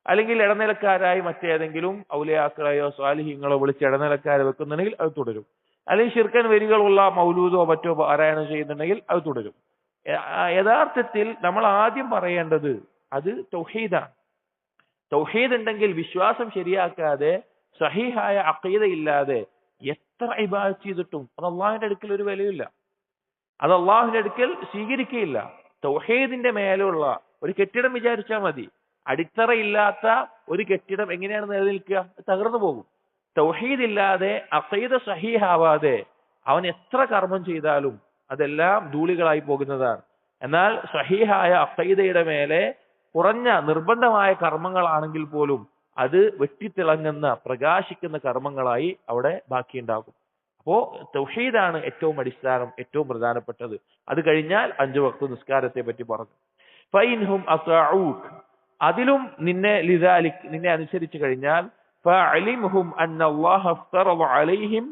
S1: അല്ലെങ്കിൽ ഇടനിലക്കാരായി മറ്റേതെങ്കിലും ഔലിയാക്കളെയോ സ്വാലിഹീങ്ങളോ വിളിച്ച് ഇടനിലക്കാരെ വെക്കുന്നുണ്ടെങ്കിൽ അത് തുടരും. അല്ലെങ്കിൽ ശിർക്കൻ വരികളുള്ള മൗലൂദോ മറ്റോ പാരായണം ചെയ്യുന്നുണ്ടെങ്കിൽ അത് തുടരും. യഥാർത്ഥത്തിൽ നമ്മൾ ആദ്യം പറയേണ്ടത് അത് തൗഹീദാണ്. തൗഹീദ് ഉണ്ടെങ്കിൽ വിശ്വാസം ശരിയാക്കാതെ സഹീഹായ അഖീദ ഇല്ലാതെ എത്ര ഇബാദത്ത് ചെയ്തിട്ടും അത് അള്ളാഹുവിന്റെ അടുക്കൽ ഒരു വിലയില്ല, അത് അള്ളാഹുവിന്റെ അടുക്കൽ സ്വീകരിക്കുകയില്ല. തൗഹീദിന്റെ മേലുള്ള ഒരു കെട്ടിടം വിചാരിച്ചാൽ മതി, അടിത്തറയില്ലാത്ത ഒരു കെട്ടിടം എങ്ങനെയാണ് നിലനിൽക്കുക? തകർന്നു പോകും. തൗഹീദ് ഇല്ലാതെ അഖീദ സഹീഹാവാതെ അവൻ എത്ര കർമ്മം ചെയ്താലും അതെല്ലാം ധൂളികളായി പോകുന്നതാണ്. എന്നാൽ സഹീഹായ അഖീദയുടെ മേലെ കുറഞ്ഞ നിർബന്ധമായ കർമ്മങ്ങളാണെങ്കിൽ പോലും അത് വെട്ടിത്തിളങ്ങുന്ന പ്രകാശിക്കുന്ന കർമ്മങ്ങളായി അവിടെ ബാക്കിയുണ്ടാകും. അപ്പോ തൗഹീദാണ് ഏറ്റവും അടിസ്ഥാനം, ഏറ്റവും പ്രധാനപ്പെട്ടത്. അത് കഴിഞ്ഞാൽ 5 വക്ത് നിസ്കാരത്തെ പറ്റി പറഞ്ഞു. ഫൈൻഹും അത്അഊക, അതിലും നിന്നെ അനുസരിച്ചു കഴിഞ്ഞാൽ ഫഅലിംഹും അന്ന അല്ലാഹ അഫ്തറദ അലൈഹിം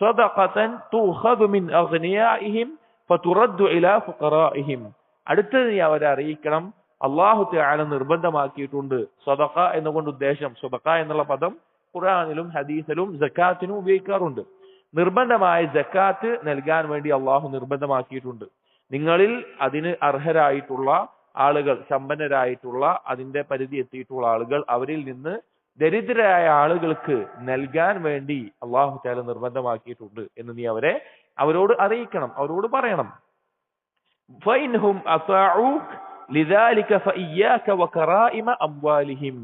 S1: സദഖതൻ തുഖദു മിൻ അഗ്നിയാഇഹിം ഫതുറദ്ദു ഇലാ ഫുഖറാഇഹിം. അടുത്തത് നീ അവരെ അറിയിക്കണം, അല്ലാഹു തആല നിർബന്ധമാക്കിയിട്ടുണ്ട്. സദഖ എന്നുകൊണ്ട് ഉദ്ദേശം, സദഖ എന്നുള്ള പദം ഖുർആനിലും ഹദീസിലും സക്കാത്തിനും ഉപയോഗിക്കാറുണ്ട്. നിർബന്ധമായ സക്കാത്ത് നൽകാൻ വേണ്ടി അള്ളാഹു നിർബന്ധമാക്കിയിട്ടുണ്ട്. നിങ്ങളിൽ അതിന് അർഹരായിട്ടുള്ള ആളുകൾ, സമ്പന്നരായിട്ടുള്ള അതിന്റെ പരിധി എത്തിയിട്ടുള്ള ആളുകൾ, അവരിൽ നിന്ന് ദരിദ്രരായ ആളുകൾക്ക് നൽകാൻ വേണ്ടി അള്ളാഹു തആല നിർബന്ധമാക്കിയിട്ടുണ്ട് എന്ന് നീ അവരോട് അറിയിക്കണം, അവരോട് പറയണം. ഫൈൻഹും അതഊക ലിദാലിക ഫഇയ്യാക വകറായിമ അംവാലിഹിം,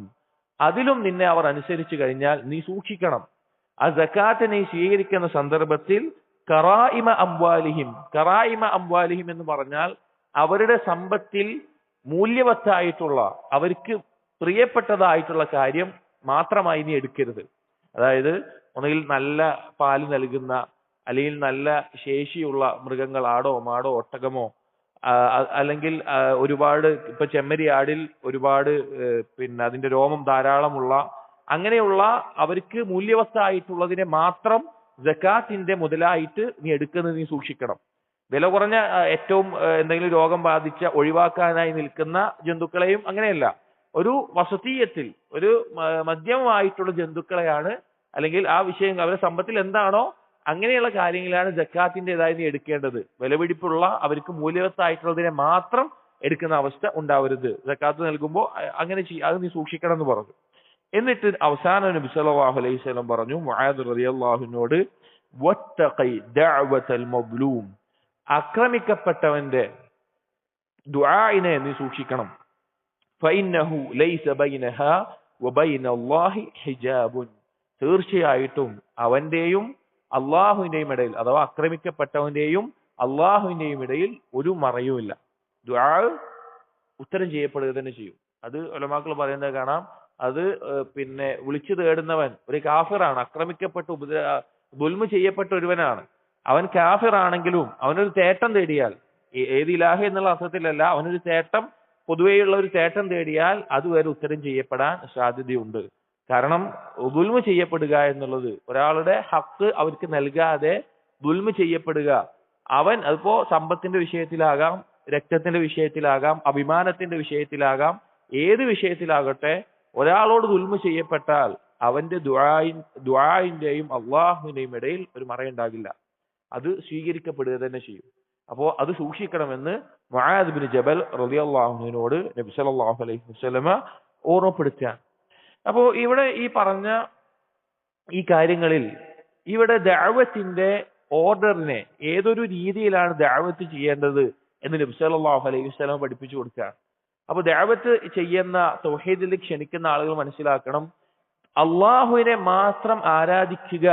S1: അതിലും നിന്നെ അവർ അനുസരിച്ചു കഴിഞ്ഞാൽ നീ സൂക്ഷിക്കണം. ആ സക്കാത്ത് നീ സ്വീകരിക്കുന്ന സന്ദർഭത്തിൽ കറായിമ അംവാലിഹിം എന്ന് പറഞ്ഞാൽ അവരുടെ സമ്പത്തിൽ മൂല്യവത്തായിട്ടുള്ള, അവർക്ക് പ്രിയപ്പെട്ടതായിട്ടുള്ള കാര്യം മാത്രമായി നീ എടുക്കരുത്. അതായത് ഒന്നുകിൽ നല്ല പാല് നൽകുന്ന അല്ലെങ്കിൽ നല്ല ശേഷിയുള്ള മൃഗങ്ങൾ, ആടോ മാടോ ഒട്ടകമോ, അല്ലെങ്കിൽ ഒരുപാട്, ഇപ്പൊ ചെമ്മരി ആടിൽ ഒരുപാട് പിന്നെ അതിന്റെ രോമം ധാരാളമുള്ള അങ്ങനെയുള്ള അവർക്ക് മൂല്യവത്തായിട്ടുള്ളതിനെ മാത്രം സക്കാത്തിന്റെ മുതലായിട്ട് നീ എടുക്കുന്നത് നീ സൂക്ഷിക്കണം. വില കുറഞ്ഞ ഏറ്റവും എന്തെങ്കിലും രോഗം ബാധിച്ച ഒഴിവാക്കാനായി നിൽക്കുന്ന ജന്തുക്കളെയും അങ്ങനെയല്ല, ഒരു വസതീയത്തിൽ ഒരു മധ്യമമായിട്ടുള്ള ജന്തുക്കളെയാണ്, അല്ലെങ്കിൽ ആ വിഷയം അവരുടെ സമ്പത്തിൽ എന്താണോ അങ്ങനെയുള്ള കാര്യങ്ങളാണ് സക്കാത്തിൻ്റെതായി നീ എടുക്കേണ്ടത്. വിലപിടിപ്പുള്ള അവർക്ക് മൂല്യവത്തായിട്ടുള്ളതിനെ മാത്രം എടുക്കുന്ന അവസ്ഥ ഉണ്ടാവരുത്. സക്കാത്ത് നൽകുമ്പോൾ അങ്ങനെ അത് നീ സൂക്ഷിക്കണം എന്ന് പറഞ്ഞു. എന്നിട്ട് അവസാനം നബി സല്ലല്ലാഹു അലൈഹി വസല്ലം പറഞ്ഞു മുആദ് റളിയല്ലാഹുവിനോട്, വത്തഖി ദഅവതൽ മദ്ലൂം, ആക്രമിക്കപ്പെട്ടവന്റെ ദുആഇനെ നീ സൂക്ഷിക്കണം. ഫഇന്നഹു ലൈസ ബൈനഹാ വബൈനല്ലാഹി ഹിജാബുൻ, തീർച്ചയായിട്ടും അവന്റെയും അള്ളാഹുവിന്റെയും ഇടയിൽ, അഥവാ ആക്രമിക്കപ്പെട്ടവന്റെയും അള്ളാഹുവിന്റെയും ഇടയിൽ ഒരു മറയുമില്ല. ദുആ ഉത്തരം ചെയ്യപ്പെടുക തന്നെ ചെയ്യും. അത് ഉലമാക്കൾ പറയുന്നത് കാണാം. അത് പിന്നെ വിളിച്ചു തേടുന്നവൻ ഒരു കാഫിറാണ്, ആക്രമിക്കപ്പെട്ട് ദുൽമ ചെയ്യപ്പെട്ട ഒരുവനാണ്, അവൻ കാഫിറാണെങ്കിലും അവനൊരു തേട്ടം തേടിയാൽ, ഏത് ഇലാഹ എന്നുള്ള അർത്ഥത്തിലല്ല, അവനൊരു തേട്ടം, പൊതുവെയുള്ള ഒരു തേട്ടം തേടിയാൽ അതുവരെ ഉത്തരം ചെയ്യപ്പെടാൻ സാധ്യതയുണ്ട്. കാരണം ദുൽമ ചെയ്യപ്പെടുക എന്നുള്ളത്, ഒരാളുടെ ഹക്ക് അവർക്ക് നൽകാതെ ദുൽമ ചെയ്യപ്പെടുക, അവൻ അതിപ്പോ സമ്പത്തിന്റെ വിഷയത്തിലാകാം, രക്തത്തിന്റെ വിഷയത്തിലാകാം, അഭിമാനത്തിന്റെ വിഷയത്തിലാകാം, ഏത് വിഷയത്തിലാകട്ടെ, ഒരാളോട് ദുൽമ ചെയ്യപ്പെട്ടാൽ അവന്റെ ദുആഇന്റെയും അള്ളാഹുവിന്റെയും ഇടയിൽ ഒരു മറയുണ്ടാകില്ല, അത് സ്വീകരിക്കപ്പെടുക തന്നെ ചെയ്യും. അപ്പോ അത് സൂക്ഷിക്കണമെന്ന് മുആദ് ബിൻ ജബൽ റളിയല്ലാഹു അൻഹുവിനോട് നബി സല്ലല്ലാഹു അലൈഹി വസല്ലമ ഓർമ്മപ്പെടുത്തുകയാണ്. അപ്പോ ഇവിടെ ഈ പറഞ്ഞ ഈ കാര്യങ്ങളിൽ ഇവിടെ ദഅവത്തിന്റെ ഓർഡറിനെ, ഏതൊരു രീതിയിലാണ് ദഅവത്ത് ചെയ്യേണ്ടത് എന്ന് നബി സല്ലല്ലാഹു അലൈഹി വസല്ലമ പഠിപ്പിച്ചു കൊടുക്കുകയാണ്. അപ്പൊ ദഅവത്ത് ചെയ്യുന്ന, തൗഹീദിലേക്ക് ക്ഷണിക്കുന്ന ആളുകൾ മനസ്സിലാക്കണം, അള്ളാഹുവിനെ മാത്രം ആരാധിക്കുക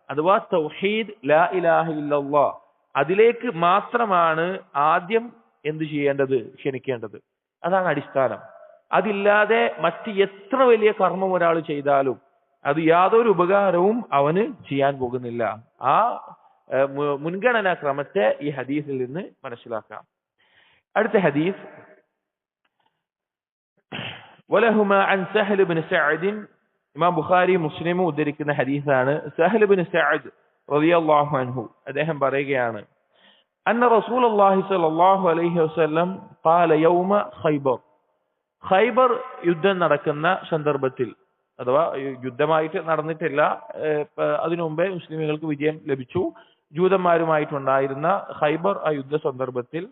S1: അഥവാ തൗഹീദ് ലാ ഇലാഹ ഇല്ലല്ലാഹ്, അതിലേക്ക് മാത്രമാണ് ആദ്യം എന്ത് ചെയ്യേണ്ടത്, ക്ഷണിക്കേണ്ടത്. അതാണ് അടിസ്ഥാനം. അതില്ലാതെ മറ്റ് എത്ര വലിയ കർമ്മം ഒരാൾ ചെയ്താലും അത് യാതൊരു ഉപകാരവും അവന് ചെയ്യാൻ പോകുന്നില്ല. ആ മുൻഗണനാ ക്രമത്തെ ഈ ഹദീസിൽ നിന്ന് മനസ്സിലാക്കാം. അടുത്ത ഹദീസ്, വലഹുമ അൻ സഹൽ ബിൻ സഅദ്, ഇമാം ബുഖാരി മുസ്ലിമും ഉദ്ധരിക്കുന്ന ഹദീസാണ്. സഹൽ ബിൻ സഅദ് റളിയല്ലാഹു അൻഹു അദ്ദേഹം പറയുകയാണ്, അന്ന റസൂലുള്ളാഹി സ്വല്ലല്ലാഹു അലൈഹി വസല്ലം ഖാല യൗമ ഖൈബർ, ഖൈബർ യുദ്ധം നടക്കുന്ന സന്ദർഭത്തിൽ, അഥവാ യുദ്ധമായിട്ട് നടന്നിട്ടില്ല, അതിനു മുമ്പേ മുസ്ലിമുകൾക്ക് വിജയം ലഭിച്ചു, ജൂതന്മാരുമായിട്ടുണ്ടായിരുന്ന ഖൈബർ ആ യുദ്ധ സന്ദർഭത്തിൽ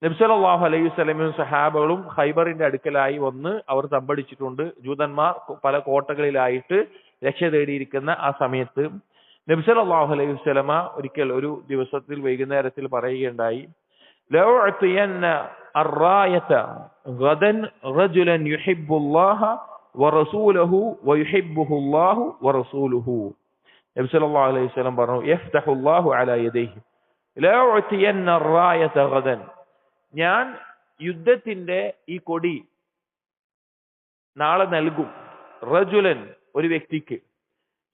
S1: നബി സല്ലല്ലാഹു അലൈഹി വസല്ലമയും സഹാബകളും ഖൈബറിന്റെ അടുക്കലായി വന്ന് അവർ തമ്പടിച്ചിട്ടുണ്ട്. ജൂതന്മാർ പല കോട്ടകളിലായിട്ട് രക്ഷ തേടിയിരിക്കുന്ന ആ സമയത്ത് നബി സല്ലല്ലാഹു അലൈഹി വസല്ലമ ഒരിക്കൽ ഒരു ദിവസത്തിൽ വൈകുന്നേരത്തിൽ പറയുകയുണ്ടായി, ലൗ അഅതിയന്ന അർറായത ഗദൻ റജുലൻ യുഹിബ്ബുല്ലാഹ വറസൂലഹു വയുഹിബ്ബുഹുല്ലാഹു വറസൂലുഹു. നബി സല്ലല്ലാഹു അലൈഹി വസല്ലം പറഞ്ഞു, യഫ്തഹുല്ലാഹു അലാ യദൈഹി ലൗ അഅതിയന്ന അർറായത ഗദൻ, ഞാൻ യുദ്ധത്തിന്റെ ഈ കൊടി നാളെ നൽകും. റജുലൻ, ഒരു വ്യക്തിക്ക്,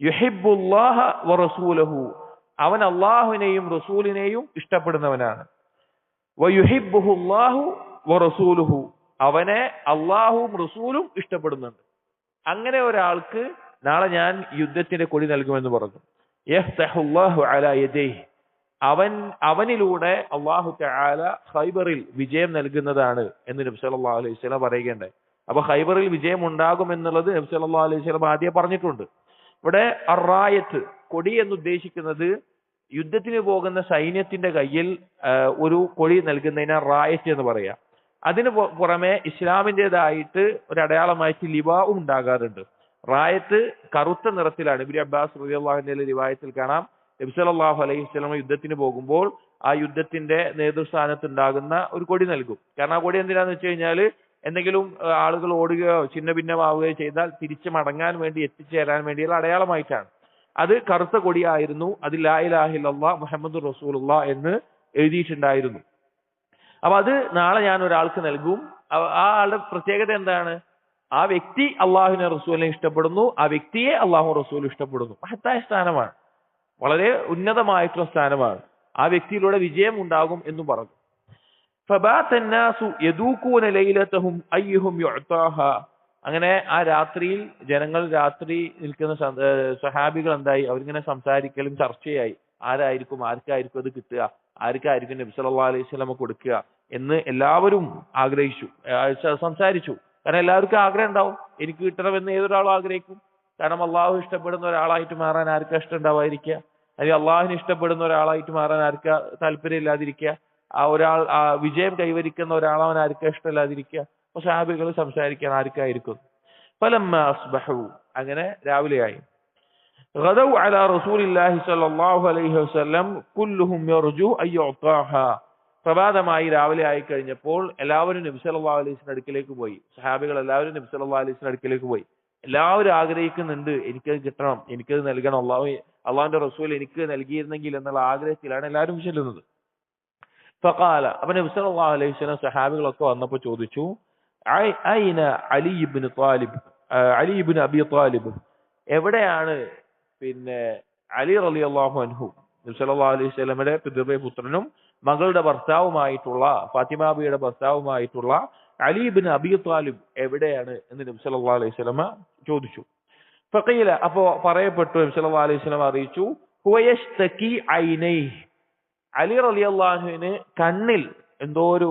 S1: യുഹിബ്ബുല്ലാഹ വറസൂലഹു, അവൻ അള്ളാഹുവിനെയും റസൂലിനെയും ഇഷ്ടപ്പെടുന്നവനാണ്. വയുഹിബ്ബുഹുല്ലാഹു വറസൂലുഹു, അവനെ അള്ളാഹുവും റസൂലും ഇഷ്ടപ്പെടുന്നുണ്ട്. അങ്ങനെ ഒരാൾക്ക് നാളെ ഞാൻ യുദ്ധത്തിന്റെ കൊടി നൽകുമെന്ന് പറഞ്ഞു. യഫ്തഹുല്ലാഹു അലാ യദൈഹി, അവനിലൂടെ അള്ളാഹു തആല ഖൈബറിൽ വിജയം നൽകുന്നതാണ് എന്ന് നബി സല്ലല്ലാഹു അലൈഹി വസല്ലം പറയുകയുണ്ടായി. അപ്പൊ ഖൈബറിൽ വിജയം ഉണ്ടാകും എന്നുള്ളത് നബി സല്ലല്ലാഹു അലൈഹി വസല്ലം ആദ്യം പറഞ്ഞിട്ടുണ്ട്. ഇവിടെ അറായത്ത്, കൊടി എന്നുദ്ദേശിക്കുന്നത് യുദ്ധത്തിന് പോകുന്ന സൈന്യത്തിന്റെ കയ്യിൽ ഒരു കൊടി നൽകുന്നതിന് റായത്ത് എന്ന് പറയാം. അതിന് പുറമെ ഇസ്ലാമിൻ്റെതായിട്ട് ഒരു അടയാളമായിട്ട് ലിവാവും ഉണ്ടാകാറുണ്ട്. റായത്ത് കറുത്ത നിറത്തിലാണ്. ഇബ്നു അബ്ബാസ് റളിയല്ലാഹു അൻഹുവിന്റെ റിവായത്തിൽ കാണാം, നബി സല്ലല്ലാഹു അലൈഹി വസല്ലം യുദ്ധത്തിന് പോകുമ്പോൾ ആ യുദ്ധത്തിന്റെ നേതൃസ്ഥാനത്ത് ഉണ്ടാകുന്ന ഒരു കൊടി നൽകും. കാരണം ആ കൊടി എന്തിനാന്ന് വെച്ച് കഴിഞ്ഞാൽ എന്തെങ്കിലും ആളുകൾ ഓടുകയോ ചിന്ന ഭിന്നമാവുകയോ ചെയ്താൽ തിരിച്ചു മടങ്ങാൻ വേണ്ടി, എത്തിച്ചേരാൻ വേണ്ടിയുള്ള അടയാളമായിട്ടാണ്. അത് കറുത്ത കൊടിയായിരുന്നു. അത് ലാ ഇലാഹ ഇല്ലല്ലാഹ് മുഹമ്മദുർ റസൂലുള്ളാഹ് എന്ന് എഴുതിയിട്ടുണ്ടായിരുന്നു. അപ്പൊ അത് നാളെ ഞാൻ ഒരാൾക്ക് നൽകും. ആ ആളുടെ പ്രത്യേകത എന്താണ്? ആ വ്യക്തി അള്ളാഹുവിനെ റസൂലിനെ ഇഷ്ടപ്പെടുന്നു, ആ വ്യക്തിയെ അള്ളാഹു റസൂൽ ഇഷ്ടപ്പെടുന്നു. മഹത്തായ സ്ഥാനമാണ്, വളരെ ഉന്നതമായിട്ടുള്ള സ്ഥാനമാണ്. ആ വ്യക്തിയിലൂടെ വിജയം ഉണ്ടാകും എന്നും പറഞ്ഞു. അങ്ങനെ ആ രാത്രിയിൽ ജനങ്ങൾ, രാത്രി നിൽക്കുന്ന സഹാബികൾ എന്തായി, അവരിങ്ങനെ സംസാരിക്കലും ചർച്ചയായി. ആർക്കായിരിക്കും അത് കിട്ടുക, ആർക്കായിരിക്കും നബി സല്ലല്ലാഹു അലൈഹി വസല്ലം കൊടുക്കുക എന്ന് എല്ലാവരും ആഗ്രഹിച്ചു, സംസാരിച്ചു. കാരണം എല്ലാവർക്കും ആഗ്രഹം ഉണ്ടാവും, എനിക്ക് കിട്ടണമെന്ന് ഏതൊരാളും ആഗ്രഹിക്കും. കാരണം അള്ളാഹു ഇഷ്ടപ്പെടുന്ന ഒരാളായിട്ട് മാറാൻ ആർക്കാ ഇഷ്ടം ഉണ്ടാവാതിരിക്കുക, അല്ലെങ്കിൽ അള്ളാഹുവിന് ഇഷ്ടപ്പെടുന്ന ഒരാളായിട്ട് മാറാൻ ആർക്കാ താല്പര്യം ഇല്ലാതിരിക്കുക, ആ ഒരാൾ വിജയം കൈവരിക്കുന്ന ഒരാളവൻ ആർക്കാ ഇഷ്ടമില്ലാതിരിക്കുക. അപ്പൊ സഹാബികൾ സംസാരിക്കാൻ ആർക്കായിരിക്കും. ഫലമ്മാ അസ്ബഹു, അങ്ങനെ രാവിലെയായി. غدوا على رسول الله صلى الله عليه وسلم كلهم يرجو أن يعطاها. പ്രഭാതമായി രാവിലെ ആയി കഴിഞ്ഞപ്പോൾ എല്ലാവരും നബി സല്ലല്ലാഹു അലൈഹി വസല്ലം അടുക്കലേക്ക് പോയി. സഹാബികൾ എല്ലാവരും നബി സല്ലല്ലാഹു അലൈഹി വസല്ലം അടുക്കലേക്ക് പോയി. എല്ലാവരും ആഗ്രഹിക്കുന്നുണ്ട്, എനിക്കത് കിട്ടണം, എനിക്കത് നൽകണം, അള്ളാഹുവിന്റെ റസൂൽ എനിക്ക് നൽകിയിരുന്നെങ്കിൽ എന്നുള്ള ആഗ്രഹത്തിലാണ് എല്ലാവരും ചെല്ലുന്നത്. ഫഖാല, അപ്പൊ നബി സല്ലല്ലാഹു അലൈഹി വസല്ലം സഹാബികളൊക്കെ വന്നപ്പോൾ ചോദിച്ചു, ഐന Ali ibn Talib, Ali ibn Abi Talib, എവിടെയാണ് അലി റളിയല്ലാഹു അൻഹു, നബി സല്ലല്ലാഹു അലൈഹി വസല്ലമയുടെ പിതൃപുത്രനും മകളുടെ ഭർത്താവുമായിട്ടുള്ള, ഫാത്തിമ ബിയുടെ ഭർത്താവുമായിട്ടുള്ള അലി ഇബ്നു അബി താലിബ് എവിടെയാണ് എന്ന് നബി സല്ലല്ലാഹു അലൈഹി വസല്ലമ ചോദിച്ചു. ഫഖീല, അപ്പോ പറയപ്പെട്ടു, നബി സല്ലല്ലാഹു അലൈഹി വസല്ലമ അറിയിച്ചു, ഹുവ യശ്തകി ഐനൈഹി, അലി റളിയല്ലാഹു അൻഹുവിന് കണ്ണിൽ എന്തോ ഒരു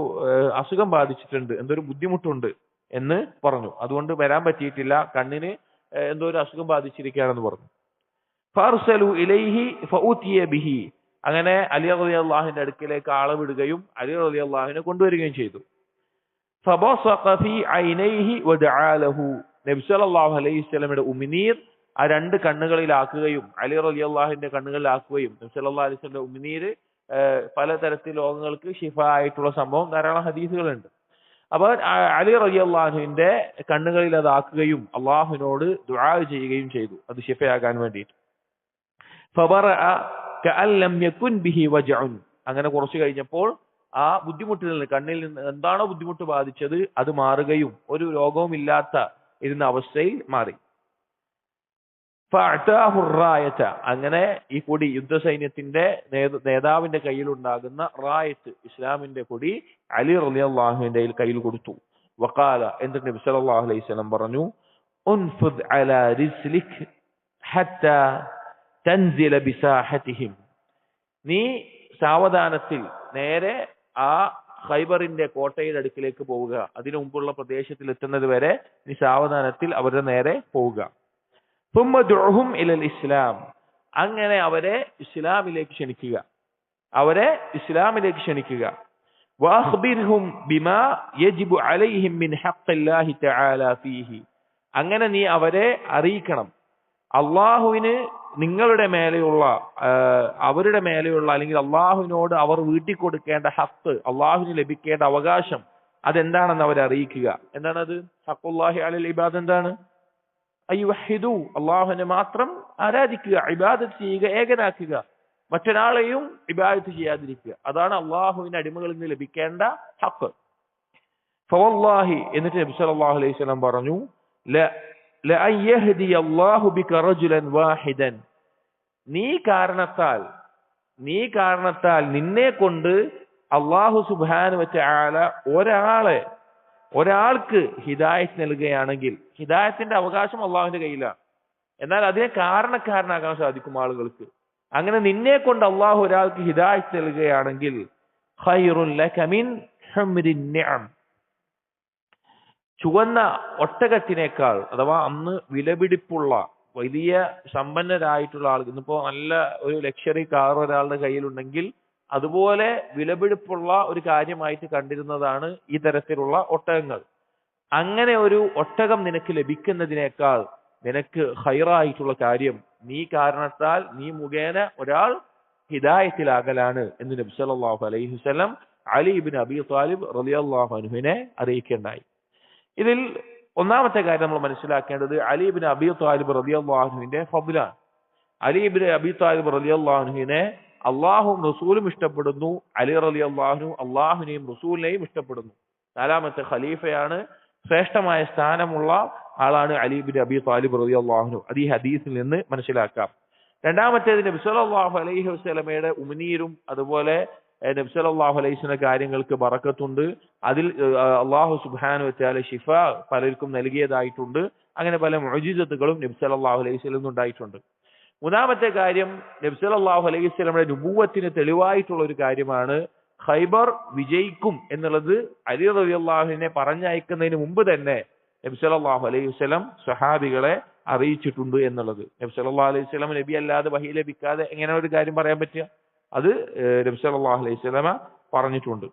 S1: അസുഖം ബാധിച്ചിട്ടുണ്ട്, എന്തോ ഒരു ബുദ്ധിമുട്ടുണ്ട് എന്ന് പറഞ്ഞു. അതുകൊണ്ട് വരാൻ പറ്റിയിട്ടില്ല, കണ്ണിന് എന്തോ ഒരു അസുഖം ബാധിച്ചിരിക്കുകയാണെന്ന് പറഞ്ഞു. ഫർസലു ഇലൈഹി ഫഉതിയ ബിഹി, അങ്ങനെ അലി റളിയല്ലാഹുവിന്റെ അടുക്കലേക്ക് ആളെ വിടുകയും അലി റളിയല്ലാഹുവിനെ കൊണ്ടുവരികയും ചെയ്തു. ഫബസഖ ഫീ ഐനൈഹി വദഅ ലഹു, നബി സല്ലല്ലാഹു അലൈഹി വസല്ലമയുടെ ഉമിനീർ ആ രണ്ട് കണ്ണുകളിലാക്കുകയും അലി റളിയല്ലാഹുവിന്റെ കണ്ണുകളിലാക്കുകയും, നബി സല്ലല്ലാഹു അലൈഹി വസല്ലമയുടെ ഉമിനീർ പലതരത്തിൽ രോഗങ്ങൾക്ക് ശിഫ ആയിട്ടുള്ള സംഭവം ധാരാളം ഹദീസുകളുണ്ട്. അപ്പൊ അലി റളിയല്ലാഹുവിന്റെ കണ്ണുകളിൽ അതാക്കുകയും അള്ളാഹുവിനോട് ദുആ ചെയ്യുകയും ചെയ്തു, അത് ശിഫയാകാൻ വേണ്ടിയിട്ട്. ഫബറഅ കഅൻ ലം യകുൻ ബിഹി വജഉൻ, അങ്ങനെ കുറച്ചു കഴിഞ്ഞപ്പോൾ ആ ബുദ്ധിമുട്ടിൽ നിന്ന്, കണ്ണിൽ നിന്ന് എന്താണോ ബുദ്ധിമുട്ട് ബാധിച്ചത് അത് മാറുകയും ഒരു രോഗവും ഇല്ലാത്ത ഇരുന്ന അവസ്ഥയിൽ മാറി. ഫഅതാഹു റായത, അങ്ങനെ ഈ കൊടി, യുദ്ധസൈന്യത്തിന്റെ നേതാവിന്റെ കയ്യിലുണ്ടാകുന്ന റായത്ത്, ഇസ്ലാമിന്റെ കൊടി അലി റളിയല്ലാഹുവിന്റെ കയ്യിൽ കൊടുത്തു. വഖാല, എന്നിട്ട് നബി സല്ലല്ലാഹു അലൈഹി വസല്ലം പറഞ്ഞു, ഉൻഫുദ് അലാ റിസ്ലിക് ഹത്താ തൻസില ബിസാഹതിഹിം, നീ സാവധാനത്തിൽ നേരെ ആ ഖൈബറിന്റെ കോട്ടയുടെ അടുക്കിലേക്ക് പോവുക, അതിനു മുമ്പുള്ള പ്രദേശത്തിൽ എത്തുന്നത് വരെ നീ സാവധാനത്തിൽ അവരുടെ നേരെ പോവുക. ثم دعهم الى الاسلام, അങ്ങനെ അവരെ ഇസ്ലാമിലേക്ക് ക്ഷണിക്കുക, അവരെ ഇസ്ലാമിലേക്ക് ക്ഷണിക്കുക. വഅഖ്ബിർഹും ബിമാ യജിബു അലൈഹിം മിൻ ഹഖ്ഖില്ലാഹി തആല ഫീഹി. അങ്ങനെ നീ അവരെ അറിയിക്കണം അള്ളാഹുവിന് നിങ്ങളുടെ മേലെയുള്ള അവരുടെ മേലെയുള്ള അല്ലെങ്കിൽ അള്ളാഹുവിനോട് അവർ വീട്ടിക്കൊടുക്കേണ്ട ഹഖ്, അള്ളാഹുവിന് ലഭിക്കേണ്ട അവകാശം അതെന്താണെന്ന് അവരെ അറിയിക്കുക. എന്താണത്? ഹഖുല്ലാഹി അലൽ ഇബാദ് എന്താണ്? അയ്യുവഹിദു, അള്ളാഹുവിനെ മാത്രം ആരാധിക്കുക, ഇബാദത്ത് ചെയ്യുക, ഏകനാക്കുക, മറ്റൊരാളെയും ഇബാദത്ത് ചെയ്യാതിരിക്കുക. അതാണ് അള്ളാഹുവിന്റെ അടിമകളിൽ നിന്ന് ലഭിക്കേണ്ട ഹഖ്. ഫവല്ലാഹി, എന്നിട്ട് നബി സല്ലല്ലാഹു അലൈഹി വസല്ലം പറഞ്ഞു, ലഅൻ യഹ്ദി അല്ലാഹു ബിക റജുലൻ വാഹിദൻ, നീ കാരണത്താൽ നിന്നെ കൊണ്ട് അല്ലാഹു സുബ്ഹാനഹു വ തആല ഒരാൾക്ക് ഹിദായത്ത് നൽകുകയാണെങ്കിൽ, ഹിദായത്തിന്റെ അവകാശം അള്ളാഹുവിന്റെ കയ്യിലാണ്, എന്നാൽ അതിനെ കാരണക്കാരനാകാൻ സാധിക്കും ആളുകൾക്ക്. അങ്ങനെ നിന്നെ കൊണ്ട് അള്ളാഹു ഒരാൾക്ക് ഹിദായത്ത് നൽകുകയാണെങ്കിൽ ഖൈറുൻ ലക മിൻ ഹുംരിൻ നിഅം, ചുവന്ന ഒട്ടകത്തിനേക്കാൾ, അഥവാ അന്ന് വിലപിടിപ്പുള്ള വലിയ സമ്പന്നരായിട്ടുള്ള ആളുകൾ, ഇന്നിപ്പോ നല്ല ഒരു ലക്ഷറി കാർ ഒരാളുടെ കയ്യിലുണ്ടെങ്കിൽ അതുപോലെ വിലപിടിപ്പുള്ള ഒരു കാര്യമായിട്ട് കണ്ടിരുന്നതാണ് ഈ തരത്തിലുള്ള ഒട്ടകങ്ങൾ. അങ്ങനെ ഒരു ഒട്ടകം നിനക്ക് ലഭിക്കുന്നതിനേക്കാൾ നിനക്ക് ഖൈറായിട്ടുള്ള കാര്യം നീ കാരണത്താൽ, നീ മുഖേന ഒരാൾ ഹിദായത്തിലാകലാണ് എന്ന് നബി സല്ലല്ലാഹു അലൈഹി വസല്ലം അലി ഇബ്നു അബീ ത്വാലിബ് റളിയല്ലാഹു അൻഹുവിനെ അറിയിക്കുകയുണ്ടായി. ഇതിൽ ഒന്നാമത്തെ കാര്യം നമ്മൾ മനസ്സിലാക്കേണ്ടത് അലി ഇബ്നു അബീ ത്വാലിബ് റളിയല്ലാഹു അൻഹുവിന്റെ ഫദ്ലാണ്. അലി ഇബ്നു അബീ ത്വാലിബ് റളിയല്ലാഹു അൻഹുവിനെ അള്ളാഹുവും റസൂലും ഇഷ്ടപ്പെടുന്നു, അലി റളിയല്ലാഹു അൻഹു അള്ളാഹുവിനെയും റസൂലിനെയും ഇഷ്ടപ്പെടുന്നു. നാലാമത്തെ ഖലീഫയാണ്, ശ്രേഷ്ഠമായ സ്ഥാനമുള്ള ആളാണ് അലി ഇബ്നു അബീ ത്വാലിബ് റളിയല്ലാഹു അൻഹു. അത് ഈ ഹദീസിൽ നിന്ന് മനസ്സിലാക്കാം. രണ്ടാമത്തേത് നബി സല്ലല്ലാഹു അലൈഹി വസല്ലമയുടെ ഉമിനീരും അതുപോലെ നബി സല്ലല്ലാഹു അലൈഹി വസല്ലം കാര്യങ്ങൾക്ക് ബറക്കത്തുണ്ട്. അതിൽ അല്ലാഹു സുബ്ഹാനഹു വ തആല ശിഫ പലർക്കും നൽകിയതായിട്ടുണ്ട്. അങ്ങനെ പല മുഅ്ജിസത്തുകളും നബി സല്ലല്ലാഹു അലൈഹി വസല്ലം ഉണ്ടായിട്ടുണ്ട്. മൂന്നാമത്തെ കാര്യം, നബി സല്ലല്ലാഹു അലൈഹി വസല്ലമയുടെ നുബുവത്തിന് തെളിവായിട്ടുള്ള ഒരു കാര്യമാണ് ഖൈബർ വിജയിക്കും എന്നുള്ളത് അലി റളിയല്ലാഹുവിനെ പറഞ്ഞയക്കുന്നതിന് മുമ്പ് തന്നെ നബി സല്ലല്ലാഹു അലൈഹി വസല്ലം സ്വഹാബികളെ അറിയിച്ചിട്ടുണ്ട് എന്നുള്ളത്. നബി സല്ലല്ലാഹു അലൈഹി വസല്ലം നബി അല്ലാതെ വഹി ലഭിക്കാതെ എങ്ങനെ ഒരു കാര്യം പറയാൻ പറ്റുക? അത് നബി സല്ലല്ലാഹു അലൈഹി വസല്ലമ പറഞ്ഞിട്ടുണ്ട്.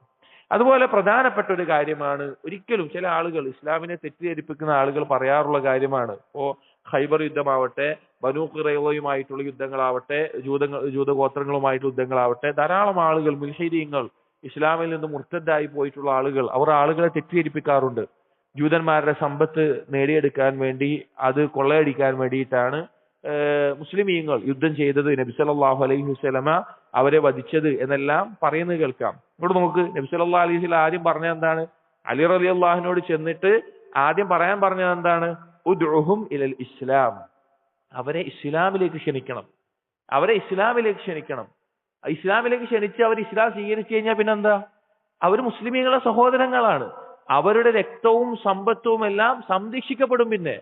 S1: അതുപോലെ പ്രധാനപ്പെട്ട ഒരു കാര്യമാണ്, ഒരിക്കലും ചില ആളുകൾ ഇസ്ലാമിനെ തെറ്റിദ്ധരിപ്പിക്കുന്ന ആളുകൾ പറയാറുള്ള കാര്യമാണ്, ഇപ്പോ ഖൈബർ യുദ്ധമാവട്ടെ, ബനൂ ഖുറൈളയുമായിട്ടുള്ള യുദ്ധങ്ങളാവട്ടെ, ജൂതഗോത്രങ്ങളുമായിട്ടുള്ള യുദ്ധങ്ങളാവട്ടെ, ധാരാളം ആളുകൾ മുൽഹിദീങ്ങൾ, ഇസ്ലാമിൽ നിന്ന് മുർത്തദ്ദായി പോയിട്ടുള്ള ആളുകൾ, അവർ ആളുകളെ തെറ്റിദ്ധരിപ്പിക്കാറുണ്ട്. ജൂതന്മാരുടെ സമ്പത്ത് നേടിയെടുക്കാൻ വേണ്ടി, അത് കൊള്ളയടിക്കാൻ വേണ്ടിയിട്ടാണ് മുസ്ലിമീങ്ങൾ യുദ്ധം ചെയ്തത്, നബി സല്ലല്ലാഹു അലൈഹി വസല്ലമ അവരെ വധിച്ചത് എന്നെല്ലാം പറയുന്നത് കേൾക്കാം. ഇവിടെ നോക്ക്, നബി സല്ലല്ലാഹു അലൈഹി വസല്ലം ആദ്യം പറഞ്ഞത് എന്താണ്? അലി റളിയല്ലാഹുവിനോട് ചെന്നിട്ട് ആദ്യം പറയാൻ പറഞ്ഞത് എന്താണ്? ഉദ്ഉഹും ഇലൽ ഇസ്ലാം, അവരെ ഇസ്ലാമിലേക്ക് ക്ഷണിക്കണം, ഇസ്ലാമിലേക്ക് ക്ഷണിച്ച് അവർ ഇസ്ലാം സ്വീകരിച്ചു കഴിഞ്ഞാൽ പിന്നെന്താ? അവർ മുസ്ലിമീങ്ങളുടെ സഹോദരങ്ങളാണ്, അവരുടെ രക്തവും സമ്പത്തും എല്ലാം സംരക്ഷിക്കപ്പെടും. പിന്നെ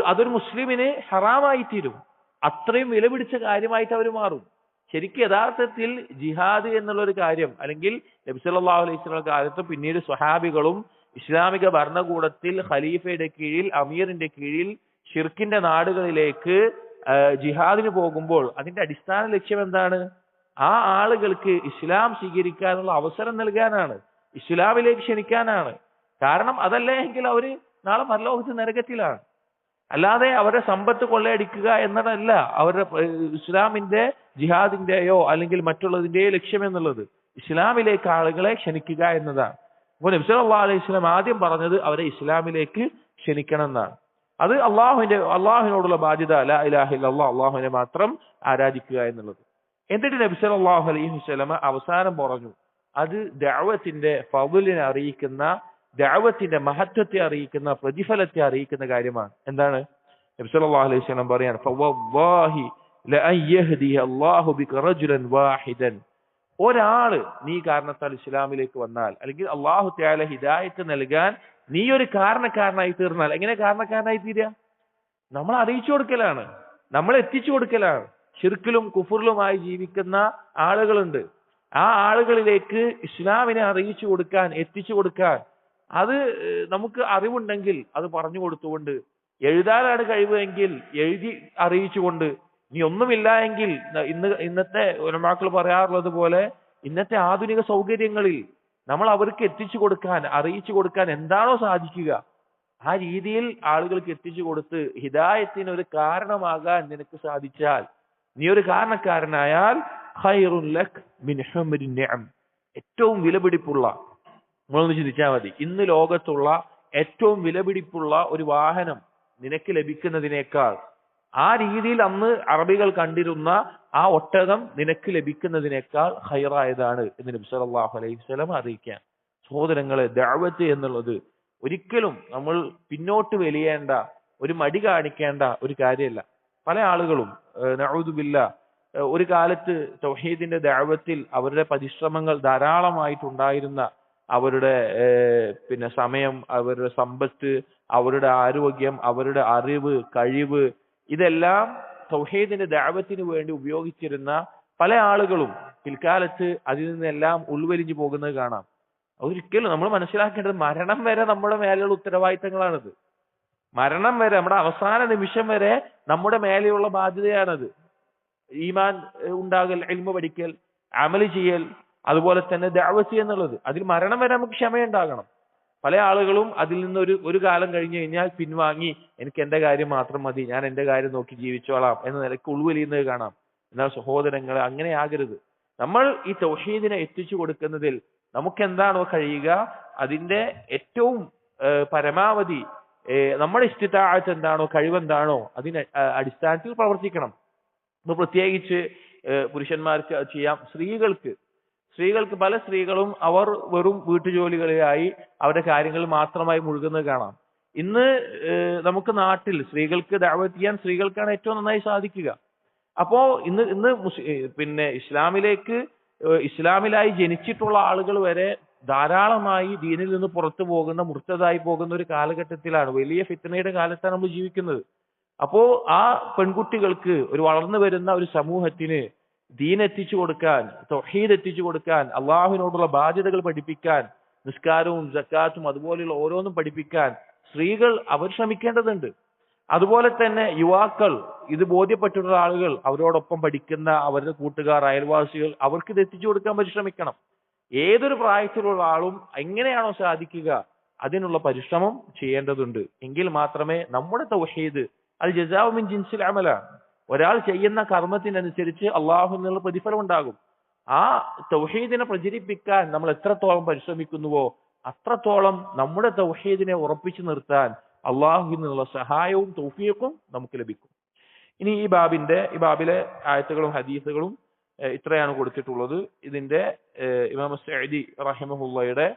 S1: അതൊരു മുസ്ലിമിന് ഹറാമായി തീരും, അത്രയും വിലപിടിച്ച കാര്യമായിട്ട് അവർ മാറും. ശരിക്കും യഥാർത്ഥത്തിൽ ജിഹാദ് എന്നുള്ള ഒരു കാര്യം, അല്ലെങ്കിൽ നബി സല്ലല്ലാഹു അലൈഹി വസല്ലം കാലത്ത് പിന്നീട് സ്വഹാബികളും ഇസ്ലാമിക ഭരണകൂടത്തിൽ ഖലീഫയുടെ കീഴിൽ, അമീറിന്റെ കീഴിൽ ഷിർക്കിന്റെ നാടുകളിലേക്ക് ജിഹാദിന് പോകുമ്പോൾ അതിന്റെ അടിസ്ഥാന ലക്ഷ്യം എന്താണ്? ആ ആളുകൾക്ക് ഇസ്ലാം സ്വീകരിക്കാനുള്ള അവസരം നൽകാനാണ്, ഇസ്ലാമിലേക്ക് ക്ഷണിക്കാനാണ്. കാരണം അതല്ല എങ്കിൽ അവര് നാളെ പരലോകത്ത് നരകത്തിലാണ്. അല്ലാതെ അവരുടെ സമ്പത്ത് കൊള്ളയടിക്കുക എന്നതല്ല അവരുടെ ഇസ്ലാമിന്റെ ജിഹാദിന്റെയോ അല്ലെങ്കിൽ മറ്റുള്ളതിന്റെയോ ലക്ഷ്യം എന്നുള്ളത്. ഇസ്ലാമിലേക്ക് ആളുകളെ ക്ഷണിക്കുക എന്നതാണ്. അപ്പോൾ നബി സല്ലല്ലാഹു അലൈഹി വസല്ലം ആദ്യം പറഞ്ഞത് അവരെ ഇസ്ലാമിലേക്ക് ക്ഷണിക്കണം എന്നാണ്. അത് അള്ളാഹുവിനോടുള്ള ബാധ്യത, ലാ ഇലാഹ ഇല്ലല്ലാഹ്, അള്ളാഹുവിനെ മാത്രം ആരാധിക്കുക എന്നുള്ളത്. എന്നിട്ട് നബി സല്ലല്ലാഹു അലൈഹി വസല്ലം അവസാനം പറഞ്ഞു, അത് ദഅവത്തിന്റെ ഫളലിനെ അറിയിക്കുന്ന, ദഅവത്തിന്റെ മഹത്വത്തെ അറിയിക്കുന്ന, പ്രതിഫലത്തെ അറിയിക്കുന്ന കാര്യമാണ്. എന്താണ്? നബി സല്ലല്ലാഹു അലൈഹി വസല്ലം പറയാണ്, ഫവല്ലാഹി ലഅൻ യഹ്ദി അല്ലാഹു ബിക റജുലൻ വാഹിദൻ, ഒരാള് നീ കാരണത്താൽ ഇസ്ലാമിലേക്ക് വന്നാൽ, അല്ലെങ്കിൽ അല്ലാഹു തആല ഹിദായത്ത് നൽകാൻ നീ ഒരു കാരണക്കാരനായി തീർന്നാൽ. എങ്ങനെ കാരണക്കാരനായി തീരുക? നമ്മൾ അറിയിച്ചു കൊടുക്കലാണ്, നമ്മൾ എത്തിച്ചു കൊടുക്കലാണ്. ഷിർക്കിലും കുഫറിലുമായി ജീവിക്കുന്ന ആളുകളുണ്ട്, ആ ആളുകളിലേക്ക് ഇസ്ലാമിനെ അറിയിച്ചു കൊടുക്കാൻ, എത്തിച്ചു കൊടുക്കാൻ, അത് നമുക്ക് അറിവുണ്ടെങ്കിൽ അത് പറഞ്ഞു കൊടുത്തുകൊണ്ട്, എഴുതാനാണ് കഴിവെങ്കിൽ എഴുതി അറിയിച്ചുകൊണ്ട്, ഇനി ഒന്നുമില്ല എങ്കിൽ ഇന്നത്തെ ഉലമാക്കൾ പറയാറുള്ളത് പോലെ ഇന്നത്തെ ആധുനിക സൗകര്യങ്ങളിൽ നമ്മൾ അവർക്ക് എത്തിച്ചു കൊടുക്കാൻ, അറിയിച്ചു കൊടുക്കാൻ എന്താണോ സാധിക്കുക ആ രീതിയിൽ ആളുകൾക്ക് എത്തിച്ചു കൊടുത്ത് ഹിദായത്തിന് ഒരു കാരണമാകാൻ നിനക്ക് സാധിച്ചാൽ, നീ ഒരു കാരണക്കാരനായാൽ ഖൈറുൻ ലക് മിൻ ഹുംരിൻ നിഅം, ഏറ്റവും വിലപിടിപ്പുള്ള, നമ്മളൊന്ന് ചിന്തിച്ചാൽ മതി, ഇന്ന് ലോകത്തുള്ള ഏറ്റവും വിലപിടിപ്പുള്ള ഒരു വാഹനം നിനക്ക് ലഭിക്കുന്നതിനേക്കാൾ, ആ രീതിയിൽ അന്ന് അറബികൾ കണ്ടിരുന്ന ആ ഒട്ടകം നിനക്ക് ലഭിക്കുന്നതിനേക്കാൾ ഖൈറായതാണ് എന്ന് നബി സല്ലല്ലാഹു അലൈഹി വസല്ലം അറിയിക്കാൻ. സഹോദരങ്ങളെ, ദഅവത്ത് എന്നുള്ളത് ഒരിക്കലും നമ്മൾ പിന്നോട്ട് വലിയേണ്ട, ഒരു മടി കാണിക്കേണ്ട ഒരു കാര്യമല്ല. പല ആളുകളും നഊദു ബില്ലാഹ് ഒരു കാലത്ത് തൗഹീദിന്റെ ദഅവത്തിൽ അവരുടെ പരിശ്രമങ്ങൾ ധാരാളമായിട്ടുണ്ടായിരുന്ന, അവരുടെ സമയം, അവരുടെ സമ്പത്ത്, അവരുടെ ആരോഗ്യം, അവരുടെ അറിവ്, കഴിവ്, ഇതെല്ലാം തൗഹീദിന്റെ ദഅവത്തിന് വേണ്ടി ഉപയോഗിച്ചിരുന്ന പല ആളുകളും പിൽക്കാലത്ത് അതിൽ നിന്നെല്ലാം ഉൾവലിഞ്ഞു പോകുന്നത് കാണാം. ഒരിക്കലും നമ്മൾ മനസ്സിലാക്കേണ്ടത്, മരണം വരെ നമ്മുടെ മേലെയുള്ള ഉത്തരവാദിത്തങ്ങളാണത്. മരണം വരെ, നമ്മുടെ അവസാന നിമിഷം വരെ നമ്മുടെ മേലെയുള്ള ബാധ്യതയാണത്. ഈമാൻ ഉണ്ടാകൽ, ഇൽമു പഠിക്കൽ, അമല് ചെയ്യൽ, അതുപോലെ തന്നെ ദഅവത്ത് എന്നുള്ളത്, അതിൽ മരണം വരെ നമുക്ക് ക്ഷമയുണ്ടാകണം. പല ആളുകളും അതിൽ നിന്ന് ഒരു കാലം കഴിഞ്ഞു കഴിഞ്ഞാൽ പിൻവാങ്ങി, എനിക്ക് എന്റെ കാര്യം മാത്രം മതി, ഞാൻ എന്റെ കാര്യം നോക്കി ജീവിച്ചോളാം എന്ന നിലയ്ക്ക് ഉൾവലിയുന്നത് കാണാം. എന്നാൽ സഹോദരങ്ങളെ, അങ്ങനെ ആകരുത്. നമ്മൾ ഈ തൗഹീദിനെ എത്തിച്ചു കൊടുക്കുന്നതിൽ നമുക്ക് എന്താണോ കഴിയുക അതിന്റെ ഏറ്റവും പരമാവധി നമ്മുടെ ഇസ്തിതാഅത്ത് എന്താണോ, കഴിവെന്താണോ, അതിന് അടിസ്ഥാനത്തിൽ പ്രവർത്തിക്കണം. ഇപ്പൊ പ്രത്യേകിച്ച് പുരുഷന്മാർക്ക് ചെയ്യാം. സ്ത്രീകൾക്ക് പല സ്ത്രീകളും അവർ വെറും വീട്ടുജോലികളിലായി അവരുടെ കാര്യങ്ങൾ മാത്രമായി മുഴുകുന്നത് കാണാം. ഇന്ന് നമുക്ക് നാട്ടിൽ സ്ത്രീകൾക്ക് ദഅവത്ത് ചെയ്യാൻ സ്ത്രീകൾക്കാണ് ഏറ്റവും നന്നായി സാധിക്കുക. അപ്പോ ഇന്ന് ഇസ്ലാമിലായി ജനിച്ചിട്ടുള്ള ആളുകൾ വരെ ധാരാളമായി ദീനിൽ നിന്ന് പുറത്തു പോകുന്ന, മുർത്തതായി പോകുന്ന ഒരു കാലഘട്ടത്തിലാണ്, വലിയ ഫിത്നയുടെ കാലത്താണ് നമ്മൾ ജീവിക്കുന്നത്. അപ്പോ ആ പെൺകുട്ടികൾക്ക്, ഒരു വളർന്നു വരുന്ന ഒരു സമൂഹത്തിന് ദീൻ എത്തിച്ചു കൊടുക്കാൻ, തൗഹീദ് എത്തിച്ചു കൊടുക്കാൻ, അള്ളാഹുവിനോടുള്ള ബാധ്യതകൾ പഠിപ്പിക്കാൻ, നിസ്കാരവും സക്കാത്തും അതുപോലെയുള്ള ഓരോന്നും പഠിപ്പിക്കാൻ സ്ത്രീകൾ അവർ ശ്രമിക്കേണ്ടതുണ്ട്. അതുപോലെ തന്നെ യുവാക്കൾ, ഇത് ബോധ്യപ്പെട്ടിട്ടുള്ള ആളുകൾ, അവരോടൊപ്പം പഠിക്കുന്ന അവരുടെ കൂട്ടുകാർ, അയൽവാസികൾ, അവർക്ക് ഇത് എത്തിച്ചു കൊടുക്കാൻ പരിശ്രമിക്കണം. ഏതൊരു പ്രായത്തിലുള്ള ആളും എങ്ങനെയാണോ സാധിക്കുക അതിനുള്ള പരിശ്രമം ചെയ്യേണ്ടതുണ്ട്. എങ്കിൽ മാത്രമേ നമ്മുടെ തൗഹീദ്, അൽ ജസാഉ മിൻ ജിൻസിൽ അമലാണ്, ഒരാൾ ചെയ്യുന്ന കർമ്മത്തിനനുസരിച്ച് അള്ളാഹുവിൽ നിന്നുള്ള പ്രതിഫലം ഉണ്ടാകും. ആ തൗഹീദിനെ പ്രചരിപ്പിക്കാൻ നമ്മൾ എത്രത്തോളം പരിശ്രമിക്കുന്നുവോ അത്രത്തോളം നമ്മുടെ തൗഹീദിനെ ഉറപ്പിച്ചു നിർത്താൻ അള്ളാഹുവിൽ നിന്നുള്ള സഹായവും തൗഫീഖും നമുക്ക് ലഭിക്കും. ഇനി ഈ ബാബിലെ ആയത്തുകളും ഹദീസുകളും ഇത്രയാണ് കൊടുത്തിട്ടുള്ളത്. ഇതിന്റെ ഇമാം സഅദി റഹിമഹുള്ളയുടെ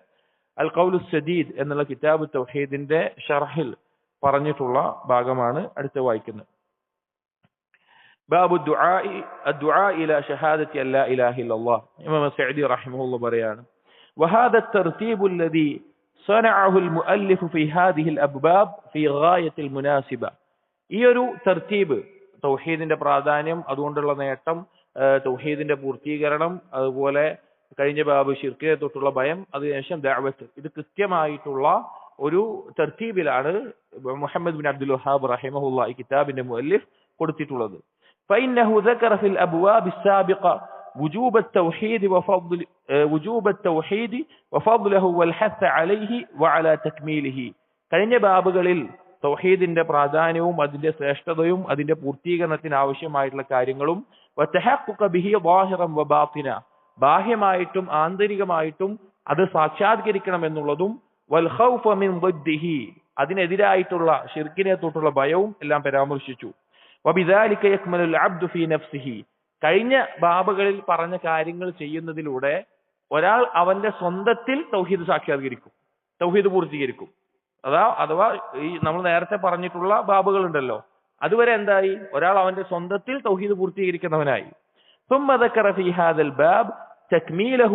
S1: അൽ ഖൗലു സദീദ് എന്നുള്ള കിതാബ് തൗഹീദിന്റെ ഷർഹിൽ പറഞ്ഞിട്ടുള്ള ഭാഗമാണ് അടുത്ത വായിക്കുന്നത്. ബാബു ദുആ ഇലാ ഷഹാദത്തി അല്ലാ ഇലാഹ ഇല്ലല്ലാഹ്. ഇമാം സഅദി റഹിമഹുള്ള പറയാണ്, وهذا الترتيب الذي صنعه المؤلف في هذه الأبواب في غاية المناسبة. ഈ ഒരു തർത്തീബ്, തൗഹീദിന്റെ പ്രാധാന്യം, അതുകൊണ്ടുള്ള നേട്ടം, തൗഹീദിന്റെ പൂർത്തീകരണം, അതുപോലെ കഴിഞ്ഞ ബാബ് ശിർക്കിനെ തൊട്ടുള്ള ഭയം, അതിനുശേഷം ദഅവത്ത്, ഇത് കൃത്യമായിട്ടുള്ള ഒരു തർത്തീബിലാണ് മുഹമ്മദ് ബിൻ അബ്ദുൽ വഹാബ് റഹിമഹുല്ലാ ഈ കിതാബിന്റെ മുഅല്ലിഫ് കൊടുത്തിട്ടുള്ളത്. فإنه ذكر في الأبواب السابقة وجوب التوحيد وفضله والحث عليه وعلى تكميله. കഴിഞ്ഞ ബാബുകളിൽ തൗഹീദിന്റെ പ്രാധാന്യവും അതിന്റെ ശ്രേഷ്ഠതയും അതിന്റെ പൂർത്തീകരണത്തിന് ആവശ്യമായിട്ടുള്ള കാര്യങ്ങളും, വതഹഖഖ ബിഹി ളാഹിറൻ വബാത്തിന, ബാഹ്യമായിട്ടും ആന്തരികമായിട്ടും അത് സാക്ഷാത്കരിക്കണം എന്നുള്ളതും, വൽ ഖൗഫ മിൻ ളിദ്ദിഹി, അതിനെതിരായിട്ടുള്ള ശിർക്കിനെ തൊട്ടുള്ള ഭയവും എല്ലാം പരാമർശിച്ചു. വബിദാലിക യക്മലുൽ അബ്ദു ഫീ നഫ്സിഹി, കഴിഞ്ഞ ബാബുകളിൽ പറഞ്ഞ കാര്യങ്ങൾ ചെയ്യുന്നതിലൂടെ ഒരാൾ അവന്റെ സ്വന്തത്തിൽ തൗഹീദ് സാക്ഷാത്കരിക്കും, തൗഹീദ് പൂർത്തീകരിക്കും. അഥവാ ഈ നമ്മൾ നേരത്തെ പറഞ്ഞിട്ടുള്ള ബാബുകൾ ഉണ്ടല്ലോ, അതുവരെ എന്തായി, ഒരാൾ അവന്റെ സ്വന്തത്തിൽ തൗഹീദ് പൂർത്തീകരിക്കുന്നവനായി. ثم ذكر في هذا الباب تكميله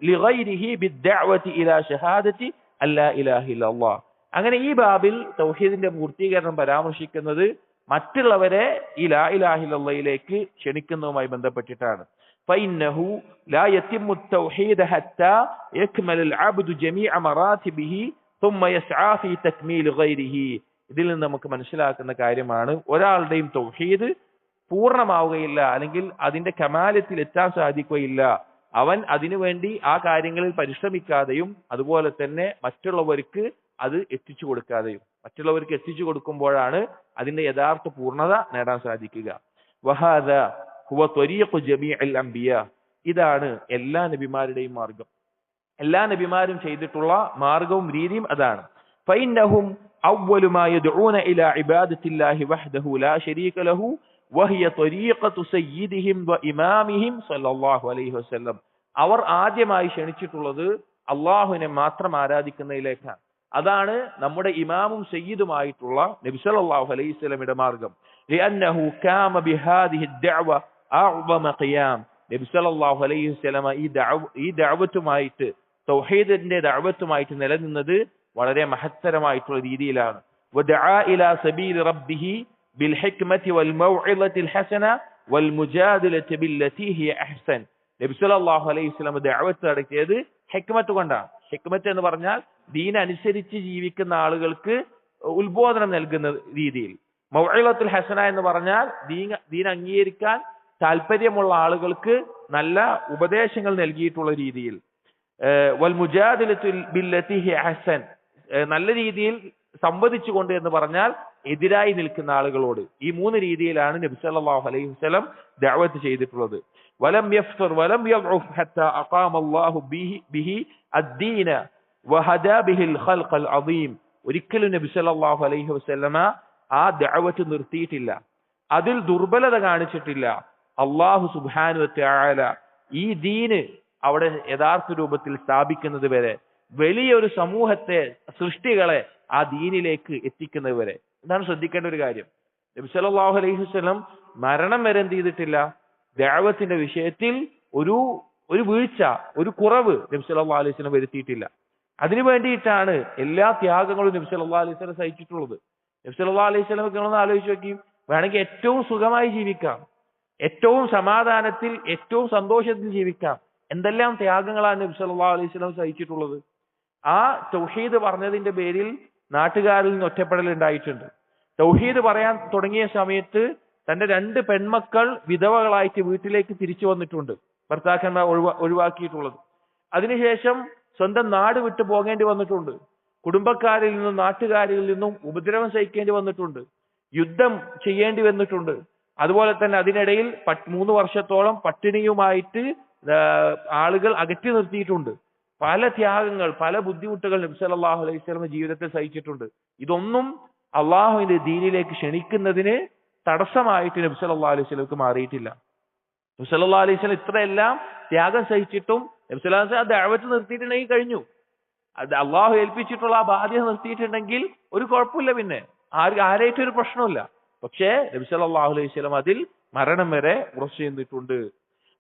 S1: لغيره بالدعوة إلى شهادة أن لا إله إلا الله. അങ്ങനെ ഈ ബാബിൽ തൗഹീദിന്റെ പൂർത്തീകരണം പരാമർശിക്കുന്നത് മറ്റുള്ളവരെ ഈ ലാ ഇലാഹ ഇല്ലല്ലാഹിലേക്ക് ക്ഷണിക്കുന്നതുമായി ബന്ധപ്പെട്ടിട്ടാണ്. فإنه لا يتم التوحيد حتى يكمل العبد جميع مراتبه ثم يسعى في تكميل غيره. ഇതിൽ നിന്ന് നമുക്ക് മനസ്സിലാക്കുന്ന കാര്യമാണ്, ഒരാളുടെയും തൗഹീദ് പൂർണ്ണമാവുകയില്ല, അല്ലെങ്കിൽ അതിന്റെ കമാലത്തിൽ എത്താൻ സാധിക്കുകയില്ല, അവൻ അതിനുവേണ്ടി ആ കാര്യങ്ങളിൽ പരിശ്രമിക്കാതെയും അതുപോലെ തന്നെ മറ്റുള്ളവർക്ക് അത് എത്തിച്ചു കൊടുക്കാതെയും. മറ്റുള്ളവർക്ക് എത്തിച്ചു കൊടുക്കുമ്പോഴാണ് അതിന്റെ യഥാർത്ഥ പൂർണ്ണത നേടാൻ സാധിക്കുക. വഹാദ ഹുവ ത്വരീഖു ജമീഇൽ അംബിയാ, ഇതാണ് എല്ലാ നബിമാരുടെയും മാർഗം. എല്ലാ നബിമാരും ചെയ്തിട്ടുള്ള മാർഗവും രീതിയും അതാണ്. ഫഇന്നഹും അവ്വലു മാ യദ്ഊന ഇലാ ഇബാദത്തില്ലാഹി വഹ്ദഹു ലാ ശരീക ലഹു വഹിയ ത്വരീഖതു സയ്യിദിഹിം വഇമാമിഹിം സ്വല്ലല്ലാഹു അലൈഹി വസല്ലം. അവർ ആദ്യമായി ക്ഷണിച്ചിട്ടുള്ളത് അള്ളാഹുവിനെ മാത്രം ആരാധിക്കുന്നതിലേക്കാണ്. അതാണ് നമ്മുടെ ഇമാമും സയ്യിദുമായിട്ടുള്ള നബി സല്ലല്ലാഹു അലൈഹി വസല്ലമയുടെ മാർഗം. ലിഅന്നഹു കാമ ബിഹാദിഹി ദഅവ അഅ്ളമ ഖിയാം. നബി സല്ലല്ലാഹു അലൈഹി വസല്ലമ ഈ ദഅവത്തുമായിട്ട്, തൗഹീദിന്റെ ദഅവത്തുമായിട്ട് നിലനിന്നത് വളരെ മഹത്തരമായിട്ടുള്ള രീതിയിലാണ്. വദഅ ഇലാ സബീലി റബ്ബിഹി ബിൽ ഹിക്മതി വൽ മൗഇളത്തിൽ ഹസന വൽ മുജാദിലതി ബില്ലതി ഹിയ അഹ്സൻ. നബി സല്ലല്ലാഹു അലൈഹി വസല്ലം ദഅവത്ത് നടത്തിയത് ഹിക്മത്ത് കൊണ്ടാണ്. ഹിക്മത്ത് എന്ന് പറഞ്ഞാൽ ദീൻ അനുസരിച്ച് ജീവിക്കുന്ന ആളുകൾക്ക് ഉത്ബോധനം നൽകുന്ന രീതിയിൽ. മൗഇളത്തുൽ ഹസന എന്ന് പറഞ്ഞാൽ ദീൻ അംഗീകരിക്കാൻ താല്പര്യമുള്ള ആളുകൾക്ക് നല്ല ഉപദേശങ്ങൾ നൽകിയിട്ടുള്ള രീതിയിൽ. വൽ മുജാദിലതു ബില്ലതി ഹിയ അഹ്സൻ, നല്ല രീതിയിൽ സംവദിച്ചുകൊണ്ട് എന്ന് പറഞ്ഞാൽ എതിരായി നിൽക്കുന്ന ആളുകളോട്. ഈ മൂന്ന് രീതിയിലാണ് നബി സല്ലല്ലാഹു അലൈഹി വസല്ലം ദഅവത്ത് ചെയ്തിട്ടുള്ളത്. വലം യഫ്തർ വലം യദ്ഉഫ് ഹത്താ അഖാമ അല്ലാഹു ബിഹി അദ്ദീന വഹദാ ബിഹിൽ ഖൽഖൽ അദീം. ഒരിക്കലും നബി സല്ലല്ലാഹു അലൈഹി വസല്ലമ ആ ദഅവത്ത് നിർത്തിയിട്ടില്ല, അതിൽ ദുർബലത കാണിച്ചിട്ടില്ല. അല്ലാഹു സുബ്ഹാനഹു വ തആല ഈ ദീന് അവിടെ യഥാർത്ഥ രൂപത്തിൽ സ്ഥാപിക്കുന്നത് വരെ, വലിയൊരു സമൂഹത്തെ, സൃഷ്ടികളെ ആ ദീനിലേക്ക് എത്തിക്കുന്നത് വരെ. ഇതാണ് ശ്രദ്ധിക്കേണ്ട ഒരു കാര്യം. നബി സല്ലല്ലാഹു അലൈഹി വസല്ലം മരണം വരെ എന്ത് ചെയ്തിട്ടില്ല? ദഅവത്തിന്റെ വിഷയത്തിൽ ഒരു വീഴ്ച, ഒരു കുറവ് നബി സല്ലല്ലാഹു അലൈഹി വസല്ലം വരുത്തിയിട്ടില്ല. അതിനു വേണ്ടിയിട്ടാണ് എല്ലാ ത്യാഗങ്ങളും നബി സല്ലല്ലാഹു അലൈഹി വസല്ലം സഹിച്ചിട്ടുള്ളത്. നബി സല്ലല്ലാഹു അലൈഹി വസല്ലം നിങ്ങളൊന്ന് ആലോചിച്ച് നോക്കി, വേണമെങ്കിൽ ഏറ്റവും സുഖമായി ജീവിക്കാം, ഏറ്റവും സമാധാനത്തിൽ, ഏറ്റവും സന്തോഷത്തിൽ ജീവിക്കാം. എന്തെല്ലാം ത്യാഗങ്ങളാണ് നബി സല്ലല്ലാഹു അലൈഹി വസല്ലം സഹിച്ചിട്ടുള്ളത്. ആ തൗഹീദ് പറഞ്ഞതിന്റെ പേരിൽ നാട്ടുകാരിൽ നിന്ന് ഒറ്റപ്പെടൽ ഉണ്ടായിട്ടുണ്ട്. തൗഹീദ് പറയാൻ തുടങ്ങിയ സമയത്ത് തന്റെ 2 പെൺമക്കൾ വിധവകളായിട്ട് വീട്ടിലേക്ക് തിരിച്ചു വന്നിട്ടുണ്ട്, ഭർത്താക്കന്മാർ ഒഴിവാക്കിയിട്ടുള്ളത്. അതിനുശേഷം സ്വന്തം നാട് വിട്ടു പോകേണ്ടി വന്നിട്ടുണ്ട്. കുടുംബക്കാരിൽ നിന്നും നാട്ടുകാരിൽ നിന്നും ഉപദ്രവം സഹിക്കേണ്ടി വന്നിട്ടുണ്ട്. യുദ്ധം ചെയ്യേണ്ടി വന്നിട്ടുണ്ട്. അതുപോലെ തന്നെ അതിനിടയിൽ 3 വർഷത്തോളം പട്ടിണിയുമായിട്ട് ആളുകൾ അകറ്റി നിർത്തിയിട്ടുണ്ട്. പല ത്യാഗങ്ങൾ, പല ബുദ്ധിമുട്ടുകൾ നബി സല്ലല്ലാഹു അലൈഹി വസല്ലം ജീവിതത്തിൽ സഹിച്ചിട്ടുണ്ട്. ഇതൊന്നും അള്ളാഹുവിന്റെ ദീനിലേക്ക് ക്ഷണിക്കുന്നതിന് തടസ്സമായിട്ട് നബി സല്ലല്ലാഹു അലൈഹി വസല്ലമക്ക് മാറിയിട്ടില്ല. നബി സല്ലല്ലാഹു അലൈഹി വസല്ലം ഇത്രയെല്ലാം ത്യാഗം സഹിച്ചിട്ടും നബി സല്ലല്ലാഹു അലൈഹി വസല്ലം ദഅവത്ത് നിർത്തിയിട്ടുണ്ടെങ്കിൽ കഴിഞ്ഞു. അത് അള്ളാഹു ഏൽപ്പിച്ചിട്ടുള്ള ആ ബാധ്യത നിർത്തിയിട്ടുണ്ടെങ്കിൽ ഒരു കുഴപ്പമില്ല, പിന്നെ ആരായിട്ടും ഒരു പ്രശ്നമില്ല. പക്ഷേ നബി സല്ലല്ലാഹു അലൈഹി വസല്ലം അതിൽ മരണം വരെ ഉറച്ചു നിന്നിട്ടുണ്ട്.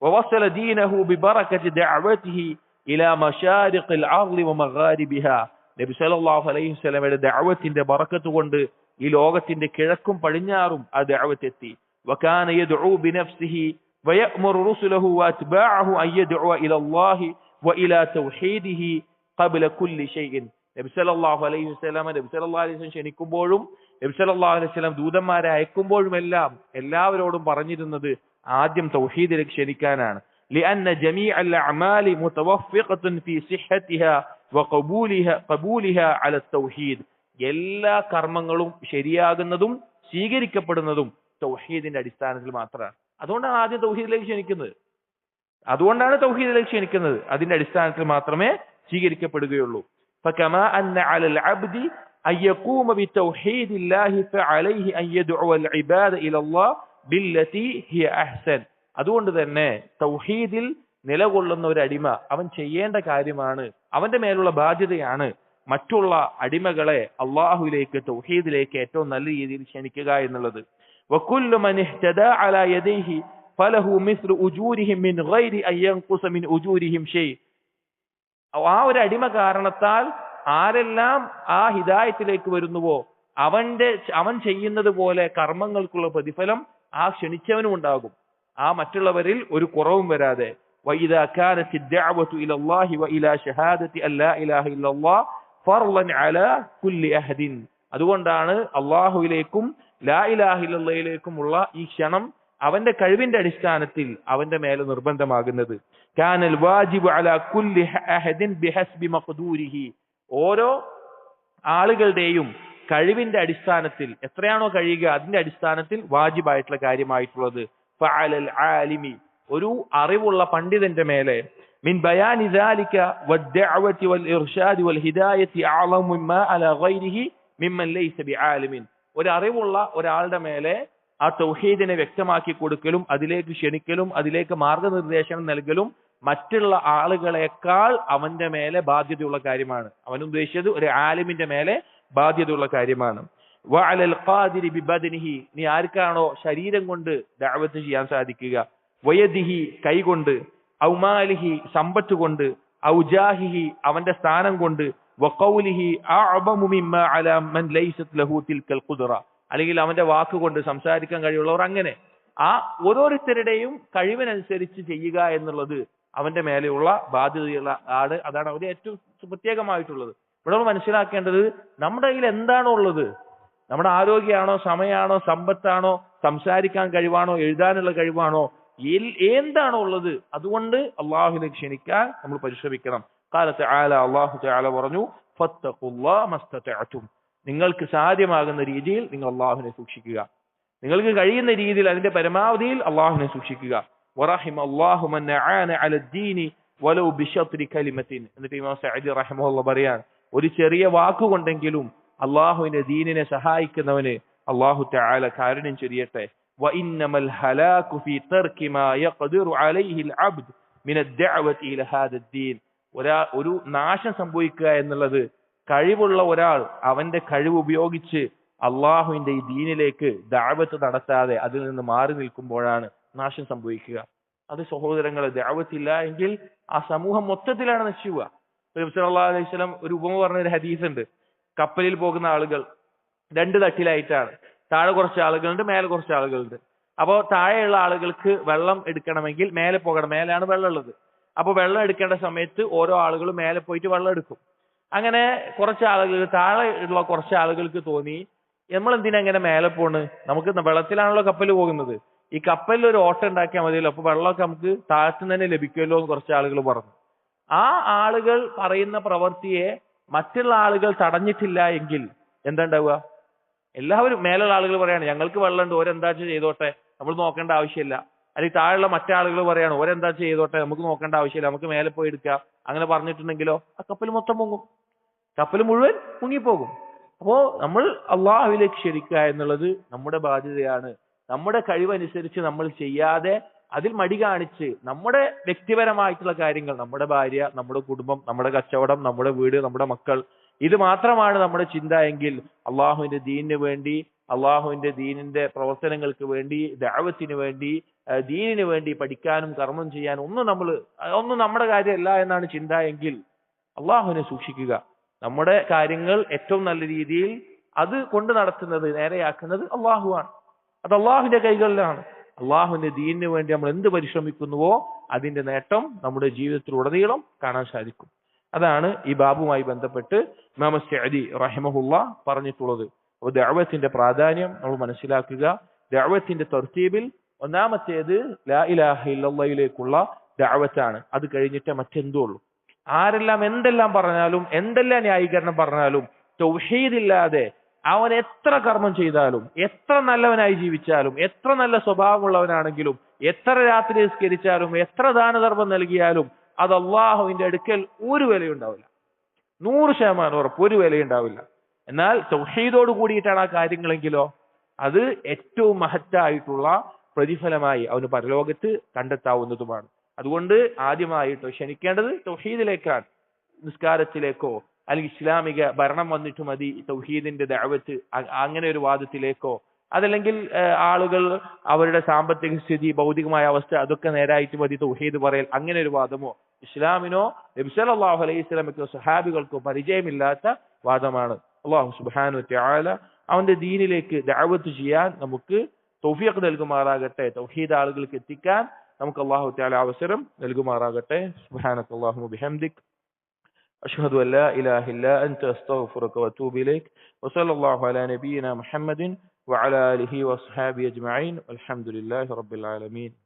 S1: വവസ്സല ദീനഹു ബിബറകതി ദഅവതിഹി ഇലാ മശാരിഖിൽ അർളി വമഗാരിബിഹാ. നബി സല്ലല്ലാഹു അലൈഹി വസല്ലമയുടെ ദഅവത്തിന്റെ ബറക്കത്ത് കൊണ്ട് ഈ ലോകത്തിന്റെ കിഴക്കും പടിഞ്ഞാറും ആ ദഅവത്ത് എത്തി. വകാന യദ്ഉ ബിനഫ്സിഹി വയഅ്മുറു റസൂലഹു വഅത്ബാഅഹു അൻ യദ്ഉ ഇലല്ലാഹി വഇലാ തൗഹീദിഹി ഖബ്ല കുല്ലി ഷൈഇൻ. നബി സല്ലല്ലാഹു അലൈഹി വസല്ലം ക്ഷണിക്കുമ്പോഴും നബി സല്ലല്ലാഹു അലൈഹി വസല്ലം ദൂതന്മാരെ അയക്കുമ്പോഴും എല്ലാവരോടും പറഞ്ഞിരുന്നത് ആദ്യം തൗഹീദിലേക്ക് ക്ഷണിക്കാനാണ്. لأن جميع الأعمال متوفقة في صحتها وقبولها على التوحيد. എല്ലാ കർമ്മങ്ങളും ശരിയാകുന്നതും സ്വീകരിക്കപ്പെടുന്നതും തൗഹീദിന്റെ അടിസ്ഥാനത്തിൽ മാത്രമാണ്. അതുകൊണ്ടാണ് ആദ്യം തൗഹീദിലേക്ക് ക്ഷണിക്കുന്നത്. അതിന്റെ അടിസ്ഥാനത്തിൽ മാത്രമേ സ്വീകരിക്കപ്പെടുകയുള്ളൂ. فكما أن على العبد أن يقوم بتوحيد الله فعليه أن يدعو العباد إلى الله بالتي هي أحسن. അതുകൊണ്ട് തന്നെ തൗഹീദിൽ നിലകൊള്ളുന്ന ഒരു അടിമ അവൻ ചെയ്യേണ്ട കാര്യമാണ്, അവന്റെ മേലുള്ള ബാധ്യതയാണ് മറ്റുള്ള അടിമകളെ അള്ളാഹുവിലേക്ക്, തൗഹീദിലേക്ക് ഏറ്റവും നല്ല രീതിയിൽ ക്ഷണിക്കുക എന്നുള്ളത്. وكل من اهتدى على يديه فله مثل أجورهم من غير أن ينقص من أجورهم شيء. ആ ഒരു അടിമ കാരണത്താൽ ആരെല്ലാം ആ ഹിദായത്തിലേക്ക് വരുന്നുവോ അവൻ ചെയ്യുന്നത് പോലെ കർമ്മങ്ങൾക്കുള്ള പ്രതിഫലം ആ ക്ഷണിച്ചവനും ഉണ്ടാകും, ആ മറ്റുള്ളവരിൽ ഒരു കുറവും വരാതെ. وإذا كانت الدعوة إلى الله وإلى شهادة أن لا إله إلا الله فرضا على كل أحد. അതുകൊണ്ടാണ് അള്ളാഹുവിലേക്കും ലാ ഇലാഹ ഇല്ലല്ലാഹിലേക്കുമുള്ള ഈ ക്ഷണം അവന്റെ കഴിവിന്റെ അടിസ്ഥാനത്തിൽ അവന്റെ മേലെ നിർബന്ധമാകുന്നത്. കാനൽ വാജിബു അലാ കുല്ലി അഹദിൻ ബിഹസ്ബി മഖ്ദൂരിഹി, ഓരോ ആളുകളുടെയും കഴിവിന്റെ അടിസ്ഥാനത്തിൽ എത്രയാണോ കഴിയുക അതിന്റെ അടിസ്ഥാനത്തിൽ വാജിബായിട്ടുള്ള കാര്യമായിട്ടുള്ളത്. ഫഅലൽ ആലിമി, ഒരു അറിവുള്ള പണ്ഡിതന്റെ മേലെ, മിൻ ബയാനി ദാലിക വദ്ദഅവതി വൽ ഇർഷാദി വൽ ഹിദായത്തി അഅളമു മിമ്മാ അലാ ഗൈരിഹി മിമ്മൻ ലൈസ ബിആലിമിൻ, ഒരു അറിവുള്ള ഒരാളുടെ മേലെ ആ തൗഹീദിനെ വ്യക്തമാക്കി കൊടുക്കലും അതിലേക്ക് ക്ഷണിക്കലും അതിലേക്ക് മാർഗനിർദ്ദേശനം നൽകലും മറ്റുള്ള ആളുകളെക്കാൾ അവന്റെ മേലെ ബാധ്യതയുള്ള കാര്യമാണ്. അവൻ ഉദ്ദേശിച്ചത് ഒരു ആലിമിന്റെ മേലെ ബാധ്യതയുള്ള കാര്യമാണ്. വഅലൽ ഖാദിരി ബിബദനിഹി, നീ ആർക്കാണോ ശരീരം കൊണ്ട് ദഅവത്ത് ചെയ്യാൻ സാധിക്കുക, വയദിഹി കൈകൊണ്ട്, ഔ മാലിഹി സമ്പത്ത് കൊണ്ട്, ഔ ജാഹിഹി അവന്റെ സ്ഥാനം കൊണ്ട്, വഖൗലിഹി അഅബമു മിമ്മാ അലാ മൻ ലൈസത് ലഹു തിൽകൽ ഖുദ്റ, അല്ലെങ്കിൽ അവന്റെ വാക്കുകൊണ്ട് സംസാരിക്കാൻ കഴിവുള്ളവർ, അങ്ങനെ ആ ഓരോരുത്തരുടെയും കഴിവിനനുസരിച്ച് ചെയ്യുക എന്നുള്ളത് അവന്റെ മേലെയുള്ള ബാധ്യതയുള്ള ആട്. അതാണ് അവരുടെ ഏറ്റവും പ്രത്യേകമായിട്ടുള്ളത്. ഇവിടെ നമ്മൾ മനസ്സിലാക്കേണ്ടത് നമ്മുടെ കയ്യിൽ എന്താണോ ഉള്ളത്, നമ്മുടെ ആരോഗ്യമാണോ, സമയമാണോ, സമ്പത്താണോ, സംസാരിക്കാൻ കഴിവാണോ, എഴുതാനുള്ള കഴിവാണോ, എന്താണോ ഉള്ളത് അതുകൊണ്ട് അള്ളാഹുവിനെ ക്ഷണിക്കാൻ നമ്മൾ പരിശ്രമിക്കണം. ഖാലത്ത് തആല, അള്ളാഹു തആല പറഞ്ഞു, ഫത്തഖുല്ലാഹ മസ്തതഅതും, നിങ്ങൾക്ക് സാധ്യമാകുന്ന രീതിയിൽ നിങ്ങൾ അള്ളാഹുവിനെ സൂക്ഷിക്കുക, നിങ്ങൾക്ക് കഴിയുന്ന രീതിയിൽ അതിന്റെ പരമാവധിയിൽ അള്ളാഹുവിനെ സൂക്ഷിക്കുക. വറഹിമ അല്ലാഹു മൻ അആന അലദ്ദീനി വലൗ ബിശത്രി കലിമത്തിൻ, എന്നിട്ട് ഇമാം സഅദി റഹിമഹുല്ലാഹ് പറയാൻ, ഒരു ചെറിയ വാക്കുകൊണ്ടെങ്കിലും അള്ളാഹുവിന്റെ ദീനിനെ സഹായിക്കുന്നവന് അള്ളാഹു തആല കാരുണ്യം ചൊരിയട്ടെ. വഇന്നമൽ ഹലാകു ഫീ തർകി മാ യഖ്ദിറു അലൈഹിൽ അബ്ദ് മിന അദ്ദഅവതി ഇല ഹാദദ്ദീൻ, ഒരു നാശം സംഭവിക്കുക എന്നുള്ളത് കഴിവുള്ള ഒരാൾ അവന്റെ കഴിവ് ഉപയോഗിച്ച് അള്ളാഹുവിന്റെ ഈ ദീനിലേക്ക് ദഅവത്ത് നടത്താതെ അതിൽ നിന്ന് മാറി നിൽക്കുമ്പോഴാണ് നാശം സംഭവിക്കുക. അത് സഹോദരങ്ങളെ, ദഅവത്തില്ല എങ്കിൽ ആ സമൂഹം മൊത്തത്തിലാണ് നശിക്കുക. നബി സല്ലല്ലാഹു അലൈഹി വസല്ലം ഒരു ഉപമ പറഞ്ഞ ഒരു ഹദീസ് ഉണ്ട്. കപ്പലിൽ പോകുന്ന ആളുകൾ രണ്ട് തട്ടിലായിട്ടാണ്. താഴെ കുറച്ച് ആളുകളുണ്ട്, മേലെ കുറച്ച് ആളുകളുണ്ട്. അപ്പോൾ താഴെയുള്ള ആളുകൾക്ക് വെള്ളം എടുക്കണമെങ്കിൽ മേലെ പോകണം, മേലെയാണ് വെള്ളം ഉള്ളത്. അപ്പോൾ വെള്ളം എടുക്കേണ്ട സമയത്ത് ഓരോ ആളുകളും മേലെ പോയിട്ട് വെള്ളം എടുക്കും. അങ്ങനെ കുറച്ച് ആളുകൾ, താഴെ ഉള്ള കുറച്ച് ആളുകൾക്ക് തോന്നി, നമ്മൾ എന്തിനാ ഇങ്ങനെ മേലെ പോണ്, നമുക്ക് വെള്ളത്തിലാണല്ലോ കപ്പൽ പോകുന്നത്, ഈ കപ്പലിൽ ഒരു ഓട്ടം ഉണ്ടാക്കിയാൽ മതിയല്ലോ, അപ്പൊ വെള്ളമൊക്കെ നമുക്ക് താഴത്തുനിന്ന് തന്നെ ലഭിക്കുമല്ലോ എന്ന് കുറച്ച് ആളുകൾ പറഞ്ഞു. ആ ആളുകൾ പറയുന്ന പ്രവൃത്തിയെ മറ്റുള്ള ആളുകൾ തടഞ്ഞിട്ടില്ല എങ്കിൽ എന്താ ഉണ്ടാവുക? എല്ലാവരും, മേലുള്ള ആളുകൾ പറയാണ് ഞങ്ങൾക്ക് വെള്ളമുണ്ട്, ഓരെന്താ ചെയ്തോട്ടെ, നമ്മൾ നോക്കേണ്ട ആവശ്യമില്ല. അല്ലെങ്കിൽ താഴെയുള്ള മറ്റാളുകൾ പറയാണ് ഓരെന്താ ചെയ്തോട്ടെ, നമുക്ക് നോക്കേണ്ട ആവശ്യമില്ല, നമുക്ക് മേലെ പോയി എടുക്കാം. അങ്ങനെ പറഞ്ഞിട്ടുണ്ടെങ്കിലോ ആ കപ്പൽ മൊത്തം മുങ്ങും, കപ്പൽ മുഴുവൻ മുങ്ങിപ്പോകും. അപ്പോ നമ്മൾ അള്ളാഹുവിലേക്ക് ക്ഷണിക്കുക എന്നുള്ളത് നമ്മുടെ ബാധ്യതയാണ്. നമ്മുടെ കഴിവനുസരിച്ച് നമ്മൾ ചെയ്യാതെ അതിൽ മടി കാണിച്ച് നമ്മുടെ വ്യക്തിപരമായിട്ടുള്ള കാര്യങ്ങൾ, നമ്മുടെ ഭാര്യ, നമ്മുടെ കുടുംബം, നമ്മുടെ കച്ചവടം, നമ്മുടെ വീട്, നമ്മുടെ മക്കൾ, ഇത് മാത്രമാണ് നമ്മുടെ ചിന്ത എങ്കിൽ അള്ളാഹുവിന്റെ ദീനിന് വേണ്ടി, അള്ളാഹുവിന്റെ ദീനിന്റെ പ്രവർത്തനങ്ങൾക്ക് വേണ്ടി, ദഅവത്തിന് വേണ്ടി, ദീനിന് വേണ്ടി പഠിക്കാനും കർമ്മം ചെയ്യാനും ഒന്നും നമ്മുടെ കാര്യമല്ല എന്നാണ് ചിന്ത എങ്കിൽ അള്ളാഹുവിനെ സൂക്ഷിക്കുക. നമ്മുടെ കാര്യങ്ങൾ ഏറ്റവും നല്ല രീതിയിൽ അത് കൊണ്ട് നടത്തുന്നത്, നേരെയാക്കുന്നത് അള്ളാഹുവാണ്. അത് അള്ളാഹുവിന്റെ കൈകളിലാണ്. അള്ളാഹുവിന്റെ ദീനിന് വേണ്ടി നമ്മൾ എന്ത് പരിശ്രമിക്കുന്നുവോ അതിന്റെ നേട്ടം നമ്മുടെ ജീവിതത്തിലുടനീളം കാണാൻ സാധിക്കും. അതാണ് ഈ ബാബുമായി ബന്ധപ്പെട്ട് ഇമാം സഅദി റഹിമഹുല്ലാഹ് പറഞ്ഞിട്ടുള്ളത്. അപ്പോൾ ദഅവത്തിന്റെ പ്രാധാന്യം നമ്മൾ മനസ്സിലാക്കുക. ദഅവത്തിന്റെ തർത്തീബിൽ ഒന്നാമത്തേത് ലാ ഇലാഹ ഇല്ലല്ലാഹിലേക്കുള്ള ദഅവത്താണ്. അത് കഴിഞ്ഞിട്ട് മറ്റെന്തോ ഉള്ളൂ. ആരെല്ലാം എന്തെല്ലാം പറഞ്ഞാലും, എന്തെല്ലാം ന്യായീകരണം പറഞ്ഞാലും, തൗഹീദില്ലാതെ അവൻ എത്ര കർമ്മം ചെയ്താലും, എത്ര നല്ലവനായി ജീവിച്ചാലും, എത്ര നല്ല സ്വഭാവമുള്ളവനാണെങ്കിലും, എത്ര രാത്രി നിസ്കരിച്ചാലും, എത്ര ദാനധർമ്മം നൽകിയാലും അത് അള്ളാഹുവിന്റെ അടുക്കൽ ഒരു വിലയുണ്ടാവില്ല. 100% ഉറപ്പ്, ഒരു വിലയുണ്ടാവില്ല. എന്നാൽ തൗഹീദോട് കൂടിയിട്ടാണ് ആ കാര്യങ്ങളെങ്കിലോ അത് ഏറ്റവും മഹത്തായിട്ടുള്ള പ്രതിഫലമായി അവന് പരലോകത്ത് കണ്ടെത്താവുന്നതുമാണ്. അതുകൊണ്ട് ആദ്യമായിട്ട് ക്ഷണിക്കേണ്ടത് തൗഹീദിലേക്കാണ്. നിസ്കാരത്തിലേക്കോ അല്ലെങ്കിൽ ഇസ്ലാമിക ഭരണം വന്നിട്ട് മതി തൗഹീദിന്റെ ദഅവത്ത്, അങ്ങനെ ഒരു വാദത്തിലേക്കോ, അതല്ലെങ്കിൽ ആളുകൾ അവരുടെ സാമ്പത്തിക സ്ഥിതി, ഭൗതികമായ അവസ്ഥ അതൊക്കെ നേരായിട്ട് മതി തൗഹീദ് പറയൽ, അങ്ങനെ ഒരു വാദമോ ഇസ്ലാമിനോ നബി സല്ലല്ലാഹു അലൈഹി വസല്ലമക്കോ സഹാബികൾക്കോ പരിചയമില്ലാത്ത വാദമാണ്. അല്ലാഹു സുബ്ഹാനഹു വ തആല അവന്റെ ദീനിലേക്ക് ദഅവത്ത് ചെയ്യാൻ നമുക്ക് തൗഫീഖ് നൽകുമാറാകട്ടെ. തൗഹീദ് ആളുകൾക്ക് എത്തിക്കാൻ നമുക്ക് അല്ലാഹു തആല അവസരം നൽകുമാറാകട്ടെ. സുബ്ഹാനക്കല്ലാഹുമ്മ ബിഹംദിക് അഷ്ഹദു അൻ ലാ ഇലാഹ ഇല്ലാ അൻത അസ്തഗ്ഫിറുക വഅതൂബു ഇലൈക് വസല്ലല്ലാഹു അലാ നബിയിനാ മുഹമ്മദിൻ وعلى آله وأصحابه أجمعين والحمد لله رب العالمين.